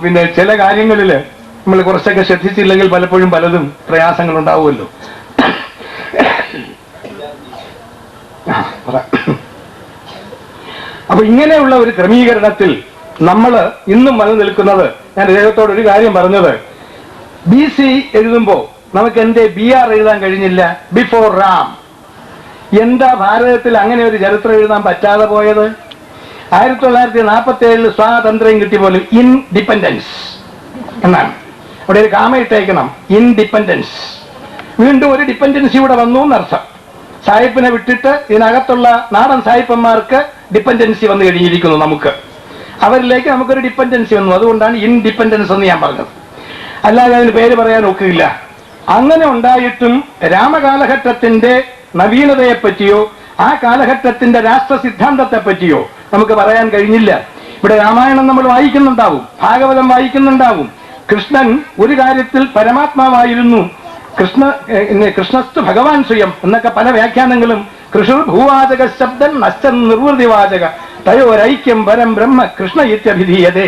പിന്നെ ചില കാര്യങ്ങളിൽ നമ്മൾ കുറച്ചൊക്കെ ശ്രദ്ധിച്ചില്ലെങ്കിൽ പലപ്പോഴും പലതും പ്രയാസങ്ങൾ ഉണ്ടാവുമല്ലോ. അപ്പൊ ഇങ്ങനെയുള്ള ഒരു ക്രമീകരണത്തിൽ നമ്മൾ ഇന്നും വന്നു നിൽക്കുന്നത്, ഞാൻ അദ്ദേഹത്തോട് ഒരു കാര്യം പറഞ്ഞത്, BC എഴുതുമ്പോ നമുക്ക് എന്തേ BR എഴുതാൻ കഴിഞ്ഞില്ല, ബിഫോർ റാം. എന്താ ഭാരതത്തിൽ അങ്ങനെ ഒരു ചരിത്രം എഴുതാൻ പറ്റാതെ പോയത്? 1947 സ്വാതന്ത്ര്യം കിട്ടിയ പോലെ ഇൻഡിപെൻഡൻസ് എന്നാണ് അവിടെ ഒരു കാമയിട്ടേക്കണം, ഇൻഡിപെൻഡൻസ്. വീണ്ടും ഒരു ഡിപെൻഡൻസി ഇവിടെ വന്നു എന്നർത്ഥം. സായിപ്പിനെ വിട്ടിട്ട് ഇതിനകത്തുള്ള നാടൻ സായിപ്പന്മാർക്ക് ഡിപെൻഡൻസി വന്നു കഴിഞ്ഞിരിക്കുന്നു. അവരിലേക്ക് നമുക്കൊരു ഡിപെൻഡൻസി വന്നു. അതുകൊണ്ടാണ് ഇൻഡിപെൻഡൻസ് എന്ന് ഞാൻ പറഞ്ഞത്, അല്ലാതെ അതിന് പേര് പറയാൻ ഒക്കില്ല. അങ്ങനെ ഉണ്ടായിട്ടും രാമകാലഘട്ടത്തിന്റെ നവീനതയെപ്പറ്റിയോ ആ കാലഘട്ടത്തിന്റെ രാഷ്ട്ര സിദ്ധാന്തത്തെ പറ്റിയോ നമുക്ക് പറയാൻ കഴിഞ്ഞില്ല. ഇവിടെ രാമായണം നമ്മൾ വായിക്കുന്നുണ്ടാവും, ഭാഗവതം വായിക്കുന്നുണ്ടാവും. കൃഷ്ണൻ ഒരു കാര്യത്തിൽ പരമാത്മാവായിരുന്നു, കൃഷ്ണസ്തു ഭഗവാൻ സ്വയം എന്നൊക്കെ പല വ്യാഖ്യാനങ്ങളും. കൃഷ്ണ ഭൂവാചക ശബ്ദൻ നശ്ചൻ നിർവൃതിവാചക തയോരൈക്യം പരം ബ്രഹ്മ കൃഷ്ണ ഇത്യഭിധീയതേ.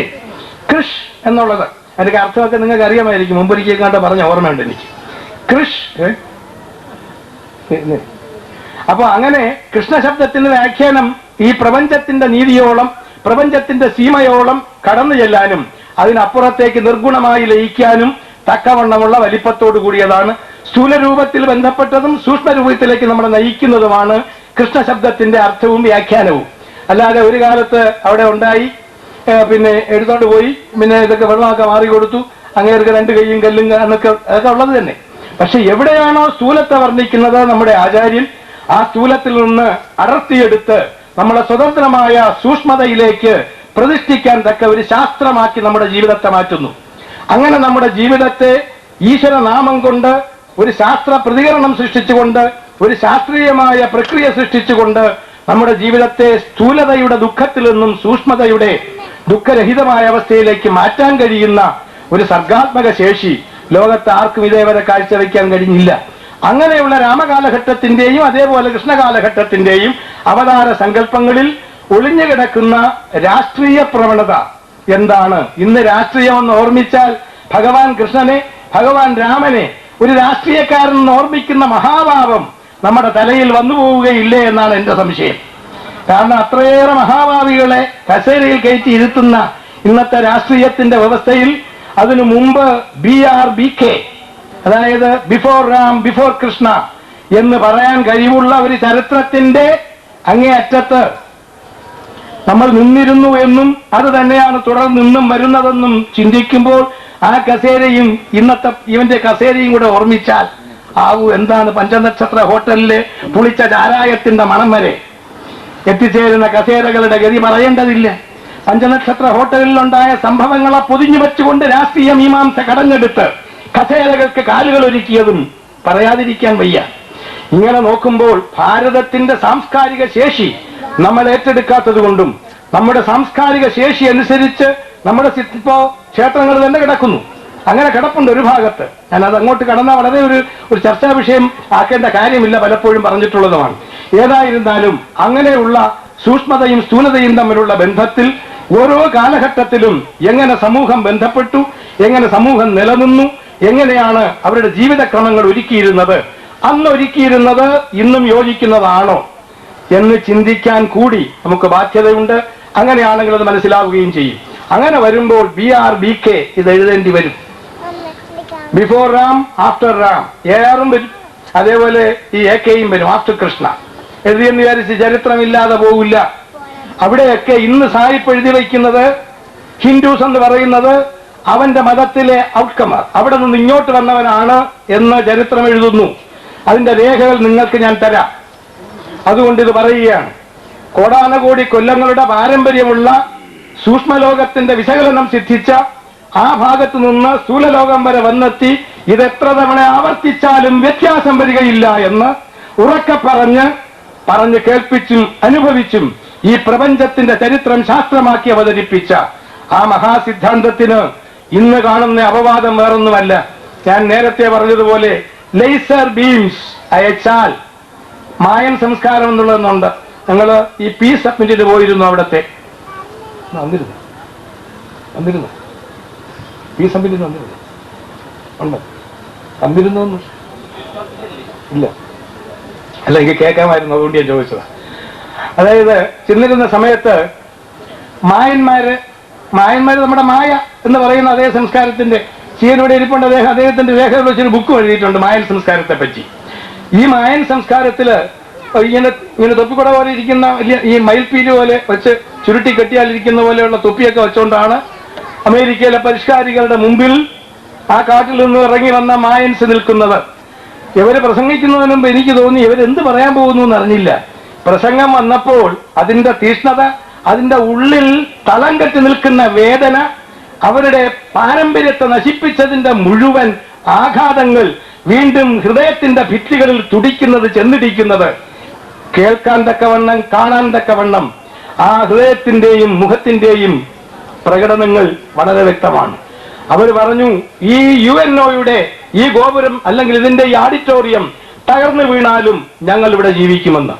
കൃഷ് എന്നുള്ളത് അതിന്റെ അർത്ഥമൊക്കെ നിങ്ങൾക്ക് അറിയാമായിരിക്കും, മുമ്പൊരിക്കൽ കണ്ട പറഞ്ഞ ഓർമ്മയുണ്ട് എനിക്ക്. കൃഷ്. അപ്പൊ അങ്ങനെ കൃഷ്ണ ശബ്ദത്തിന്റെ വ്യാഖ്യാനം ഈ പ്രപഞ്ചത്തിന്റെ നീതിയോളം, പ്രപഞ്ചത്തിന്റെ സീമയോളം കടന്നു ചെല്ലാനും അതിനപ്പുറത്തേക്ക് നിർഗുണമായി ലയിക്കാനും തക്കവണ്ണമുള്ള വലിപ്പത്തോടു കൂടിയതാണ്. സ്ഥൂലരൂപത്തിൽ ബന്ധപ്പെട്ടതും സൂക്ഷ്മരൂപത്തിലേക്ക് നമ്മളെ നയിക്കുന്നതുമാണ് കൃഷ്ണ ശബ്ദത്തിന്റെ അർത്ഥവും വ്യാഖ്യാനവും. അല്ലാതെ ഒരു കാലത്ത് അവിടെ ഉണ്ടായി, പിന്നെ എടുത്തോണ്ട് പോയി, പിന്നെ ഇതൊക്കെ വെള്ളമൊക്കെ മാറിക്കൊടുത്തു, അങ്ങേർക്ക് 2 കൈയും കല്ലും എന്നൊക്കെ അതൊക്കെ ഉള്ളത് തന്നെ. പക്ഷെ എവിടെയാണോ സ്ഥൂലത്തെ വർണ്ണിക്കുന്നത് നമ്മുടെ ആചാര്യൻ, ആ സ്ഥൂലത്തിൽ നിന്ന് അടർത്തിയെടുത്ത് നമ്മളെ സ്വതന്ത്രമായ സൂക്ഷ്മതയിലേക്ക് പ്രതിഷ്ഠിക്കാൻ തക്ക ഒരു ശാസ്ത്രമാക്കി നമ്മുടെ ജീവിതത്തെ മാറ്റുന്നു. അങ്ങനെ നമ്മുടെ ജീവിതത്തെ ഈശ്വരനാമം കൊണ്ട് ഒരു ശാസ്ത്ര പ്രതികരണം സൃഷ്ടിച്ചുകൊണ്ട്, ഒരു ശാസ്ത്രീയമായ പ്രക്രിയ സൃഷ്ടിച്ചുകൊണ്ട് നമ്മുടെ ജീവിതത്തെ സ്ഥൂലതയുടെ ദുഃഖത്തിൽ നിന്നും സൂക്ഷ്മതയുടെ ദുഃഖരഹിതമായ അവസ്ഥയിലേക്ക് മാറ്റാൻ കഴിയുന്ന ഒരു സർഗാത്മക ശേഷി ലോകത്ത് ആർക്കും ഇതേവരെ കാഴ്ചവെക്കാൻ കഴിഞ്ഞില്ല. അങ്ങനെയുള്ള രാമകാലഘട്ടത്തിന്റെയും അതേപോലെ കൃഷ്ണകാലഘട്ടത്തിന്റെയും അവതാര സങ്കല്പങ്ങളിൽ ഒളിഞ്ഞുകിടക്കുന്ന രാഷ്ട്രീയ പ്രവണത എന്താണ്? ഇന്ന് രാഷ്ട്രീയമെന്ന് ഓർമ്മിച്ചാൽ ഭഗവാൻ കൃഷ്ണനെ, ഭഗവാൻ രാമനെ ഒരു രാഷ്ട്രീയക്കാരൻ ഓർമ്മിക്കുന്ന മഹാഭാവം നമ്മുടെ തലയിൽ വന്നു പോവുകയില്ലേ എന്നാണ് എന്റെ സംശയം. കാരണം അത്രയേറെ മഹാഭാവികളെ കസേരയിൽ കയറ്റി ഇരുത്തുന്ന ഇന്നത്തെ രാഷ്ട്രീയത്തിന്റെ വ്യവസ്ഥയിൽ അതിനു മുമ്പ് BRBK, അതായത് ബിഫോർ രാം ബിഫോർ കൃഷ്ണ എന്ന് പറയാൻ കഴിവുള്ള ഒരു ചരിത്രത്തിന്റെ അങ്ങേയറ്റത്ത് നമ്മൾ നിന്നിരുന്നു എന്നും അത് തന്നെയാണ് തുടർന്നും വരുന്നതെന്നും ചിന്തിക്കുമ്പോൾ ആ കസേരയും ഇന്നത്തെ ഇവന്റെ കസേരയും കൂടെ ഓർമ്മിച്ചാൽ എന്താണ് പഞ്ചനക്ഷത്ര ഹോട്ടലിലെ പുളിച്ച ചാരായത്തിന്റെ മണം വരെ എത്തിച്ചേരുന്ന കസേരകളുടെ ഗതി പറയേണ്ടതില്ല. പഞ്ചനക്ഷത്ര ഹോട്ടലിലുണ്ടായ സംഭവങ്ങളെ പൊതിഞ്ഞു വെച്ചുകൊണ്ട് രാഷ്ട്രീയ മീമാംസ കടഞ്ഞെടുത്ത് കസേരകൾക്ക് കാലുകൾ ഒരുക്കിയതും പറയാതിരിക്കാൻ വയ്യ. ഇങ്ങനെ നോക്കുമ്പോൾ ഭാരതത്തിന്റെ സാംസ്കാരിക ശേഷി നമ്മൾ ഏറ്റെടുക്കാത്തത് കൊണ്ടും നമ്മുടെ സാംസ്കാരിക ശേഷി അനുസരിച്ച് നമ്മുടെ ഇപ്പോ ക്ഷേത്രങ്ങൾ തന്നെ കിടക്കുന്നു. അങ്ങനെ കിടപ്പുണ്ട് ഒരു ഭാഗത്ത്. ഞാൻ അത് അങ്ങോട്ട് കടന്നാൽ വളരെ ഒരു ചർച്ചാ വിഷയം ആക്കേണ്ട കാര്യമില്ല, പലപ്പോഴും പറഞ്ഞിട്ടുള്ളതുമാണ്. ഏതായിരുന്നാലും അങ്ങനെയുള്ള സൂക്ഷ്മതയും സ്ഥൂലതയും തമ്മിലുള്ള ബന്ധത്തിൽ ഓരോ കാലഘട്ടത്തിലും എങ്ങനെ സമൂഹം ബന്ധപ്പെട്ടു, എങ്ങനെ സമൂഹം നിലനിന്നു, എങ്ങനെയാണ് അവരുടെ ജീവിതക്രമങ്ങൾ ഒരുക്കിയിരുന്നത്, അന്ന് ഒരുക്കിയിരുന്നത് ഇന്നും യോജിക്കുന്നതാണോ എന്ന് ചിന്തിക്കാൻ കൂടി നമുക്ക് ബാധ്യതയുണ്ട്. അങ്ങനെയാണെങ്കിൽ അത് മനസ്സിലാവുകയും ചെയ്യും. അങ്ങനെ വരുമ്പോൾ BRBK ഇത് എഴുതേണ്ടി വരും. ബിഫോർ രാം ആഫ്റ്റർ രാം ARഉം വരും, അതേപോലെ ഈ AKയും വരും, ആഫ്റ്റർ കൃഷ്ണ എഴുതിയെന്ന് വിചാരിച്ച് ചരിത്രമില്ലാതെ പോകില്ല. അവിടെയൊക്കെ ഇന്ന് സായിപ്പ് എഴുതി വയ്ക്കുന്നത് ഹിന്ദുസ് എന്ന് പറയുന്നത് അവന്റെ മതത്തിലെ ഔട്ട്കമർ, അവിടെ നിന്ന് ഇങ്ങോട്ട് വന്നവനാണ് എന്ന് ചരിത്രം എഴുതുന്നു. അതിന്റെ രേഖകൾ നിങ്ങൾക്ക് ഞാൻ തരാം. അതുകൊണ്ട് ഇത് പറയുകയാണ്, കോടാനകോടി കൊല്ലങ്ങളുടെ പാരമ്പര്യമുള്ള സൂക്ഷ്മലോകത്തിന്റെ വിശകലനം സിദ്ധിച്ച ആ ഭാഗത്തു നിന്ന് സ്ഥൂലലോകം വരെ വന്നെത്തി ഇതെത്ര തവണ ആവർത്തിച്ചാലും വ്യത്യാസം വരികയില്ല എന്ന് ഉറക്കെ പറഞ്ഞ് കേൾപ്പിച്ചും അനുഭവിച്ചും ഈ പ്രപഞ്ചത്തിന്റെ ചരിത്രം ശാസ്ത്രമാക്കി അവതരിപ്പിച്ച ആ മഹാസിദ്ധാന്തത്തിന് ഇന്ന് കാണുന്ന അപവാദം വേറൊന്നുമല്ല. ഞാൻ നേരത്തെ പറഞ്ഞതുപോലെ ലേസർ ബീംസ് അയച്ചാൽ മായൻ സംസ്കാരം എന്നുള്ളതെന്നുണ്ട്. ഞങ്ങൾ ഈ പീസ് സബ്മിറ്റിന് പോയിരുന്നു. അവിടത്തെ വന്നിരുന്നു പീസ് സബ്മിറ്റിന് വന്നിരുന്നു ഇല്ല അല്ല, എനിക്ക് കേൾക്കാമായിരുന്നു, അതുകൊണ്ട് ഞാൻ ചോദിച്ചത്. അതായത് ചെന്നിരുന്ന സമയത്ത് മായന്മാര് നമ്മുടെ മായ എന്ന് പറയുന്ന അതേ സംസ്കാരത്തിന്റെ ചീനോടെ ഇരിപ്പുണ്ട്. അദ്ദേഹത്തിന്റെ രേഖകൾ വെച്ചൊരു ബുക്ക് എഴുതിയിട്ടുണ്ട് മായൻ സംസ്കാരത്തെ പറ്റി. ഈ മായൻ സംസ്കാരത്തില് ഇങ്ങനെ തൊപ്പിക്കുട പോലെ ഇരിക്കുന്ന വലിയ ഈ മയിൽപ്പീല് പോലെ വെച്ച് ചുരുട്ടി കെട്ടിയാലിരിക്കുന്ന പോലെയുള്ള തൊപ്പിയൊക്കെ വെച്ചുകൊണ്ടാണ് അമേരിക്കയിലെ പരിഷ്കാരികളുടെ മുമ്പിൽ ആ കാട്ടിൽ നിന്ന് ഇറങ്ങി വന്ന മായൻസ് നിൽക്കുന്നത്. ഇവര് പ്രസംഗിക്കുന്നതിന് മുമ്പ് എനിക്ക് തോന്നി ഇവരെന്ത് പറയാൻ പോകുന്നു എന്ന് അറിഞ്ഞില്ല. പ്രസംഗം വന്നപ്പോൾ അതിന്റെ തീഷ്ണത, അതിന്റെ ഉള്ളിൽ തളം കെട്ടി നിൽക്കുന്ന വേദന, അവരുടെ പാരമ്പര്യത്തെ നശിപ്പിച്ചതിന്റെ മുഴുവൻ ആഘാതങ്ങൾ വീണ്ടും ഹൃദയത്തിന്റെ ഭിത്തികളിൽ തുടിക്കുന്നത്, ചെന്നിടിക്കുന്നത് കേൾക്കാൻ തക്കവണ്ണം, കാണാൻ തക്കവണ്ണം ആ ഹൃദയത്തിന്റെയും മുഖത്തിന്റെയും പ്രകടനങ്ങൾ വളരെ വ്യക്തമാണ്. അവർ പറഞ്ഞു, ഈ UNOയുടെ ഈ ഗോപുരം അല്ലെങ്കിൽ ഇതിന്റെ ഈ ഓഡിറ്റോറിയം തകർന്നു വീണാലും ഞങ്ങൾ ഇവിടെ ജീവിക്കുമെന്ന്.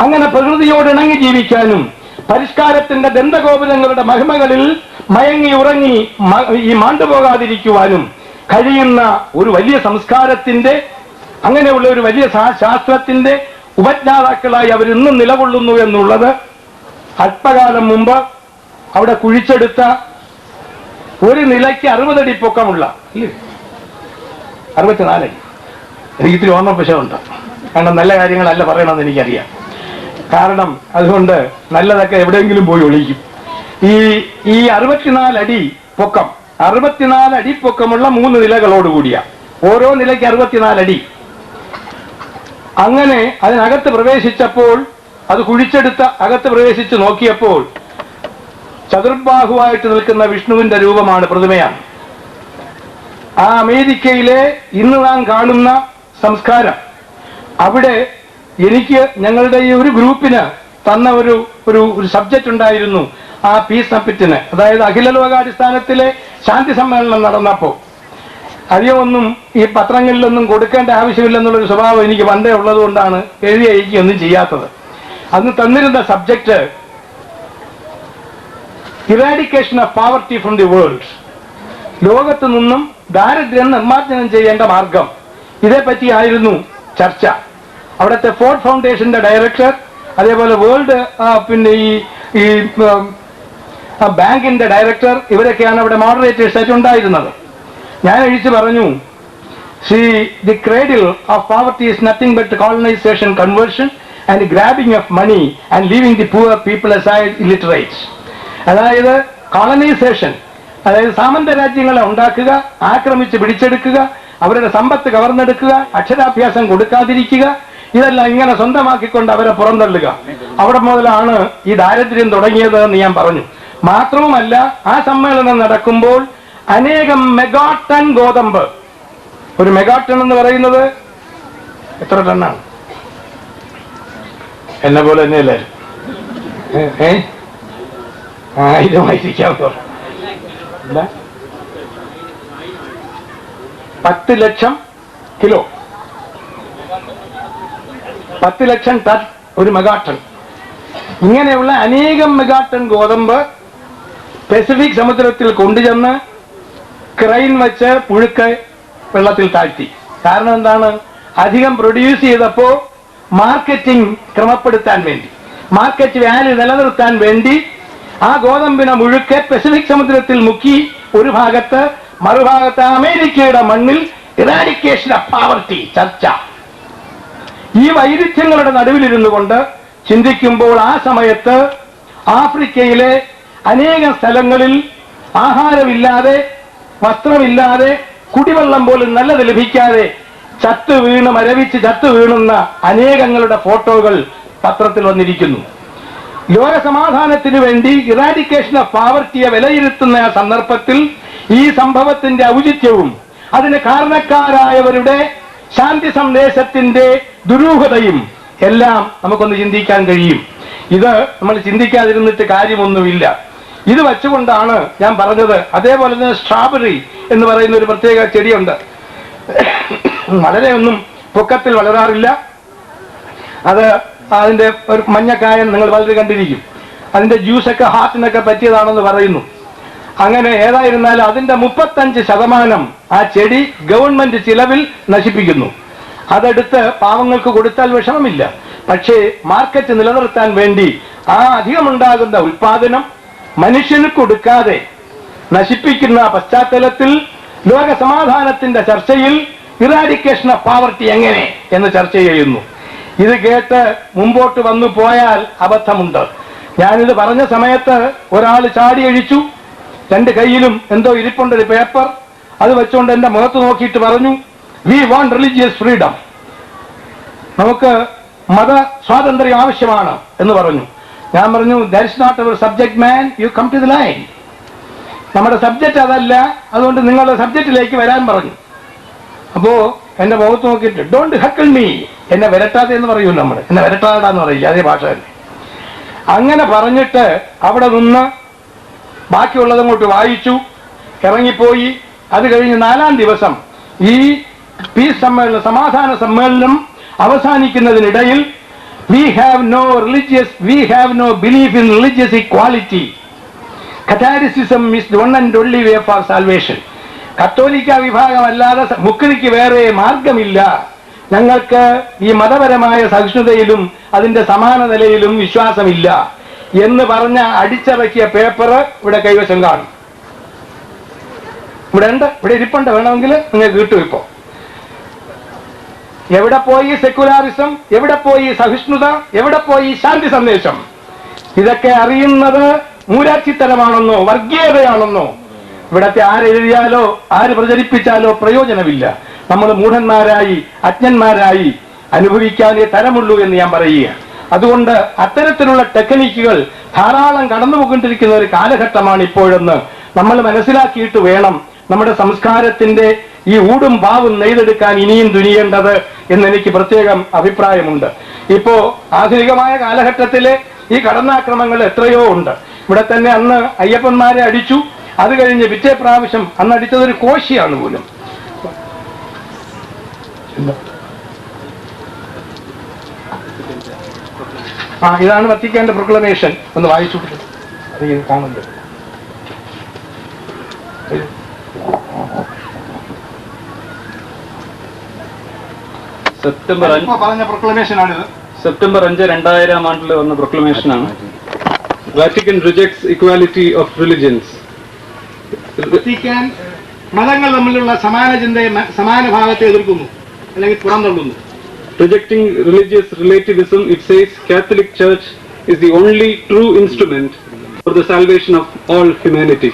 അങ്ങനെ പ്രകൃതിയോട് ഇണങ്ങി ജീവിക്കാനും പരിഷ്കാരത്തിന്റെ ദന്തഗോപുരങ്ങളുടെ മഹിമകളിൽ മയങ്ങി ഉറങ്ങി ഈ മാണ്ടുപോകാതിരിക്കുവാനും കഴിയുന്ന ഒരു വലിയ സംസ്കാരത്തിന്റെ, അങ്ങനെയുള്ള ഒരു വലിയ ശാസ്ത്രത്തിന്റെ ഉപജ്ഞാതാക്കളായി അവർ ഇന്നും നിലകൊള്ളുന്നു എന്നുള്ളത് അല്പകാലം മുമ്പ് അവിടെ കുഴിച്ചെടുത്ത ഒരു നിലയ്ക്ക് 60 അടി പൊക്കമുള്ള 64 അടി, എനിക്ക് ഇത്തിരി ഓർമ്മപ്പിശമുണ്ട്. കാരണം നല്ല കാര്യങ്ങളല്ല പറയണമെന്ന് എനിക്കറിയാം. കാരണം അതുകൊണ്ട് നല്ലതൊക്കെ എവിടെയെങ്കിലും പോയി ഒളിക്കും. ഈ 64 അടി പൊക്കം, 64 അടി പൊക്കമുള്ള 3 നിലകളോടുകൂടിയ, ഓരോ നിലയ്ക്ക് 64 അടി. അങ്ങനെ അതിനകത്ത് പ്രവേശിച്ചപ്പോൾ, അത് കുഴിച്ചെടുത്ത അകത്ത് പ്രവേശിച്ച് നോക്കിയപ്പോൾ ചതുർബാഹുവായിട്ട് നിൽക്കുന്ന വിഷ്ണുവിന്റെ രൂപമാണ്, പ്രതിമയാണ്. ആ അമേരിക്കയിലെ ഇന്ന് നാം കാണുന്ന സംസ്കാരം അവിടെ എനിക്ക് ഞങ്ങളുടെ ഈ ഒരു ഗ്രൂപ്പിന് തന്ന ഒരു സബ്ജക്റ്റ് ഉണ്ടായിരുന്നു. ആ പീസ് സമ്മിറ്റിന്, അതായത് അഖില ലോകാടിസ്ഥാനത്തിലെ ശാന്തി സമ്മേളനം നടന്നപ്പോ അധികമൊന്നും ഈ പത്രങ്ങളിലൊന്നും കൊടുക്കേണ്ട ആവശ്യമില്ലെന്നുള്ളൊരു സ്വഭാവം എനിക്ക് പണ്ടേ ഉള്ളത് കൊണ്ടാണ് എഴുതി അയക്കുകയൊന്നും ചെയ്യാത്തത്. അന്ന് തന്നിരുന്ന subject eradication of poverty from the world, ലോകത്തു നിന്നും ദാരിദ്ര്യം നിർമ്മാർജ്ജനം ചെയ്യേണ്ട മാർഗം, ഇതേപ്പറ്റിയായിരുന്നു ചർച്ച. അവിടുത്തെ ഫോർഡ് ഫൗണ്ടേഷന്റെ ഡയറക്ടർ, അതേപോലെ വേൾഡ് ഈ ബാങ്കിന്റെ ഡയറക്ടർ, ഇവരൊക്കെയാണ് അവിടെ മോഡറേറ്റേഴ്സ് ആയിട്ട് ഉണ്ടായിരുന്നത്. ഞാൻ എഴുതി പറഞ്ഞു, the cradle of poverty is nothing but colonization, conversion and grabbing of money and leaving the poor people aside illiterates. അതായത് കോളനൈസേഷൻ, അതായത് സാമന്ത രാജ്യങ്ങളെ ഉണ്ടാക്കുക, ആക്രമിച്ച് പിടിച്ചെടുക്കുക, അവരുടെ സമ്പത്ത് കവർന്നെടുക്കുക, അക്ഷരാഭ്യാസം കൊടുക്കാതിരിക്കുക, ഇതെല്ലാം ഇങ്ങനെ സ്വന്തമാക്കിക്കൊണ്ട് അവരെ പുറന്തള്ളുക. അവിടെ മുതലാണ് ഈ ദാരിദ്ര്യം തുടങ്ങിയത് എന്ന് ഞാൻ പറഞ്ഞു. മാത്രവുമല്ല, ആ സമ്മേളനം നടക്കുമ്പോൾ അനേകം മെഗാടൺ ഗോതമ്പ്, ഒരു മെഗാടൺ എന്ന് പറയുന്നത് എത്ര ടണ്ണാണ്? എന്നെ പോലെ തന്നെ എല്ലാവരും 1000 10 ലക്ഷം കിലോ, 10 ലക്ഷം ടൺ ഒരു മെഗാടൺ. ഇങ്ങനെയുള്ള അനേകം മെഗാടൺ ഗോതമ്പ് പസഫിക് സമുദ്രത്തിൽ കൊണ്ടുചെന്ന് ക്രെയിൻ വെച്ച് പുഴുക്ക് വെള്ളത്തിൽ താഴ്ത്തി. കാരണം എന്താണ്? അധികം പ്രൊഡ്യൂസ് ചെയ്തപ്പോ മാർക്കറ്റിംഗ് ക്രമപ്പെടുത്താൻ വേണ്ടി, മാർക്കറ്റ് വാല്യൂ നിലനിർത്താൻ വേണ്ടി ആ ഗോതമ്പിനെ മുഴുക്കെ പസഫിക് സമുദ്രത്തിൽ മുക്കി ഒരു ഭാഗത്ത്, മറുഭാഗത്ത് അമേരിക്കയുടെ മണ്ണിൽ ഇറാഡിക്കേഷൻ ഓഫ് പോവർട്ടി ചർച്ച. ഈ വൈരുദ്ധ്യങ്ങളുടെ നടുവിലിരുന്നു കൊണ്ട് ചിന്തിക്കുമ്പോൾ ആ സമയത്ത് ആഫ്രിക്കയിലെ അനേകം സ്ഥലങ്ങളിൽ ആഹാരമില്ലാതെ, വസ്ത്രമില്ലാതെ, കുടിവെള്ളം പോലും നല്ലത് ലഭിക്കാതെ ചത്തു വീണ്, മരവിച്ച് ചത്തു വീണുന്ന അനേകങ്ങളുടെ ഫോട്ടോകൾ പത്രത്തിൽ വന്നിരിക്കുന്നു. ലോക സമാധാനത്തിനു വേണ്ടി ഇറാഡിക്കേഷൻ ഓഫ് പോവർട്ടിയെ വിലയിരുത്തുന്ന ആ സന്ദർഭത്തിൽ ഈ സംഭവത്തിന്റെ ഔചിത്യവും അതിന് കാരണക്കാരായവരുടെ ശാന്തി സന്ദേശത്തിന്റെ ദുരൂഹതയും എല്ലാം നമുക്കൊന്ന് ചിന്തിക്കാൻ കഴിയും. ഇത് നമ്മൾ ചിന്തിക്കാതിരുന്നിട്ട് കാര്യമൊന്നുമില്ല. ഇത് വെച്ചുകൊണ്ടാണ് ഞാൻ പറഞ്ഞത്. അതേപോലെ തന്നെ സ്ട്രോബെറി എന്ന് പറയുന്ന ഒരു പ്രത്യേക ചെടിയുണ്ട്. വളരെ ഒന്നും പൊക്കത്തിൽ വളരാറില്ല. അത് അതിന്റെ ഒരു മഞ്ഞക്കായൻ നിങ്ങൾ വളരെ കണ്ടിരിക്കും. അതിന്റെ ജ്യൂസൊക്കെ ഹാർട്ടിനൊക്കെ പറ്റിയതാണെന്ന് പറയുന്നു. അങ്ങനെ ഏതായിരുന്നാലും അതിന്റെ 35% ആ ചെടി ഗവൺമെന്റ് ചിലവിൽ നശിപ്പിക്കുന്നു. അതെടുത്ത് പാവങ്ങൾക്ക് കൊടുത്താൽ വിഷമമില്ല. പക്ഷേ മാർക്കറ്റ് നിലനിർത്താൻ വേണ്ടി ആ അധികമുണ്ടാകുന്ന ഉൽപാദനം മനുഷ്യന് കൊടുക്കാതെ നശിപ്പിക്കുന്ന പശ്ചാത്തലത്തിൽ ലോക സമാധാനത്തിന്റെ ചർച്ചയിൽ ഇറാഡിക്കേഷൻ ഓഫ് പോവർട്ടി എങ്ങനെ എന്ന് ചർച്ച ചെയ്യുന്നു. ഇത് കേട്ട് മുമ്പോട്ട് വന്നു പോയാൽ അബദ്ധമുണ്ട്. ഞാനിത് പറഞ്ഞ സമയത്ത് ഒരാൾ ചാടി അഴിച്ചു. 2 കൈയിലും എന്തോ ഇരിപ്പുണ്ട്, ഒരു പേപ്പർ. അത് വെച്ചുകൊണ്ട് എന്റെ മുഖത്ത് നോക്കിയിട്ട് പറഞ്ഞു, വി വാണ്ട് റിലീജിയസ് ഫ്രീഡം, നമുക്ക് മത സ്വാതന്ത്ര്യം ആവശ്യമാണ് എന്ന് പറഞ്ഞു. ഞാൻ പറഞ്ഞു, that is not our subject man, you come to the line. നമ്മുടെ സബ്ജക്റ്റ് അതല്ല, അതുകൊണ്ട് നിങ്ങളുടെ സബ്ജക്റ്റിലേക്ക് വരാൻ പറഞ്ഞു. അപ്പോ എന്റെ മുഖത്ത് നോക്കിയിട്ട് ഡോണ്ട് ഹക്കിൾ മീ, എന്നെ വരട്ടാതെ എന്ന് പറയൂല്ലോ നമ്മൾ, എന്നെ വരട്ടാതാന്ന് പറയില്ല, അതേ ഭാഷ തന്നെ. അങ്ങനെ പറഞ്ഞിട്ട് അവിടെ നിന്ന് ബാക്കിയുള്ളത് അങ്ങോട്ട് വായിച്ചു, ഇറങ്ങിപ്പോയി. അത് കഴിഞ്ഞ് 4-ാം ദിവസം ഈ പീസ് സമ്മേളനം, സമാധാന സമ്മേളനം അവസാനിക്കുന്നതിനിടയിൽ we have no belief in religious equality. Catholicism is the one and only way for salvation. കത്തോലിക്ക വിഭാഗമല്ലാതെ മുക്തിക്ക് വേറെ മാർഗമില്ല. ഞങ്ങൾക്ക് ഈ മതപരമായ സഹിഷ്ണുതയിലും അതിന്റെ സമാന നിലയിലും വിശ്വാസമില്ല എന്ന് പറഞ്ഞ അടിച്ചിറക്കിയ പേപ്പർ ഇവിടെ കൈവശം കാണും. ഇവിടെ ഉണ്ട്, ഇവിടെ ഇരിപ്പുണ്ട്, വേണമെങ്കിൽ നിങ്ങൾക്ക് കിട്ടും. ഇപ്പോ എവിടെ പോയി സെക്കുലാറിസം, എവിടെ പോയി സഹിഷ്ണുത, എവിടെ പോയി ശാന്തി സന്ദേശം? ഇതൊക്കെ അറിയുന്നത് മൂരാച്ചിത്തരമാണെന്നോ വർഗീയതയാണെന്നോ ഇവിടത്തെ ആരെഴുതിയാലോ ആര് പ്രചരിപ്പിച്ചാലോ പ്രയോജനമില്ല. നമ്മൾ മൂഢന്മാരായി അജ്ഞന്മാരായി അനുഭവിക്കാനേ തരമുള്ളൂ എന്ന് ഞാൻ പറയുക. അതുകൊണ്ട് അത്തരത്തിലുള്ള ടെക്നിക്കുകൾ ധാരാളം കടന്നുപോയിക്കൊണ്ടിരിക്കുന്ന ഒരു കാലഘട്ടമാണ് ഇപ്പോഴെന്ന് നമ്മൾ മനസ്സിലാക്കിയിട്ട് വേണം നമ്മുടെ സംസ്കാരത്തിന്റെ ഈ ഊടും പാവും നെയ്തെടുക്കാൻ ഇനിയും തുനിയേണ്ടത് എന്നെനിക്ക് പ്രത്യേകം അഭിപ്രായമുണ്ട്. ഇപ്പോ ആധുനികമായ കാലഘട്ടത്തിലെ ഈ കടന്നാക്രമങ്ങൾ എത്രയോ ഉണ്ട്. ഇവിടെ തന്നെ അന്ന് അയ്യപ്പന്മാരെ അടിച്ചു, അത് കഴിഞ്ഞ് പിറ്റേ പ്രാവശ്യം അന്ന് അടിച്ചതൊരു കോശിയാണ് പോലും. ഇതാണ് വത്തിക്കാന്റെ പ്രൊക്ലമേഷൻ. ഒന്ന് വായിച്ചു കാണുന്നുണ്ട്. സെപ്റ്റംബർ പറഞ്ഞ പ്രൊക്ലമേഷൻ ആണിത്. സെപ്റ്റംബർ 5, 2000 ആണ്ടിൽ വന്ന പ്രൊക്ലമേഷനാണ്. Vatican rejects equality of religions. Vatican മതങ്ങൾ തമ്മിലുള്ള സമാന ചിന്തയെ, സമാന ഭാവത്തെ എതിർക്കുന്നു അല്ലെങ്കിൽ പുറന്തള്ളുന്നു. Rejecting religious relativism, it says Catholic Church is the only true instrument for the salvation of all humanity.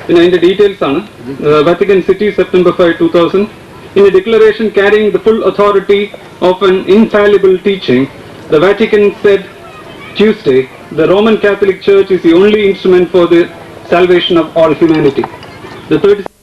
In the details on Vatican City, September 5, 2000, in a declaration carrying the full authority of an infallible teaching, the Vatican said Tuesday, the Roman Catholic Church is the only instrument for the salvation of all humanity. The 30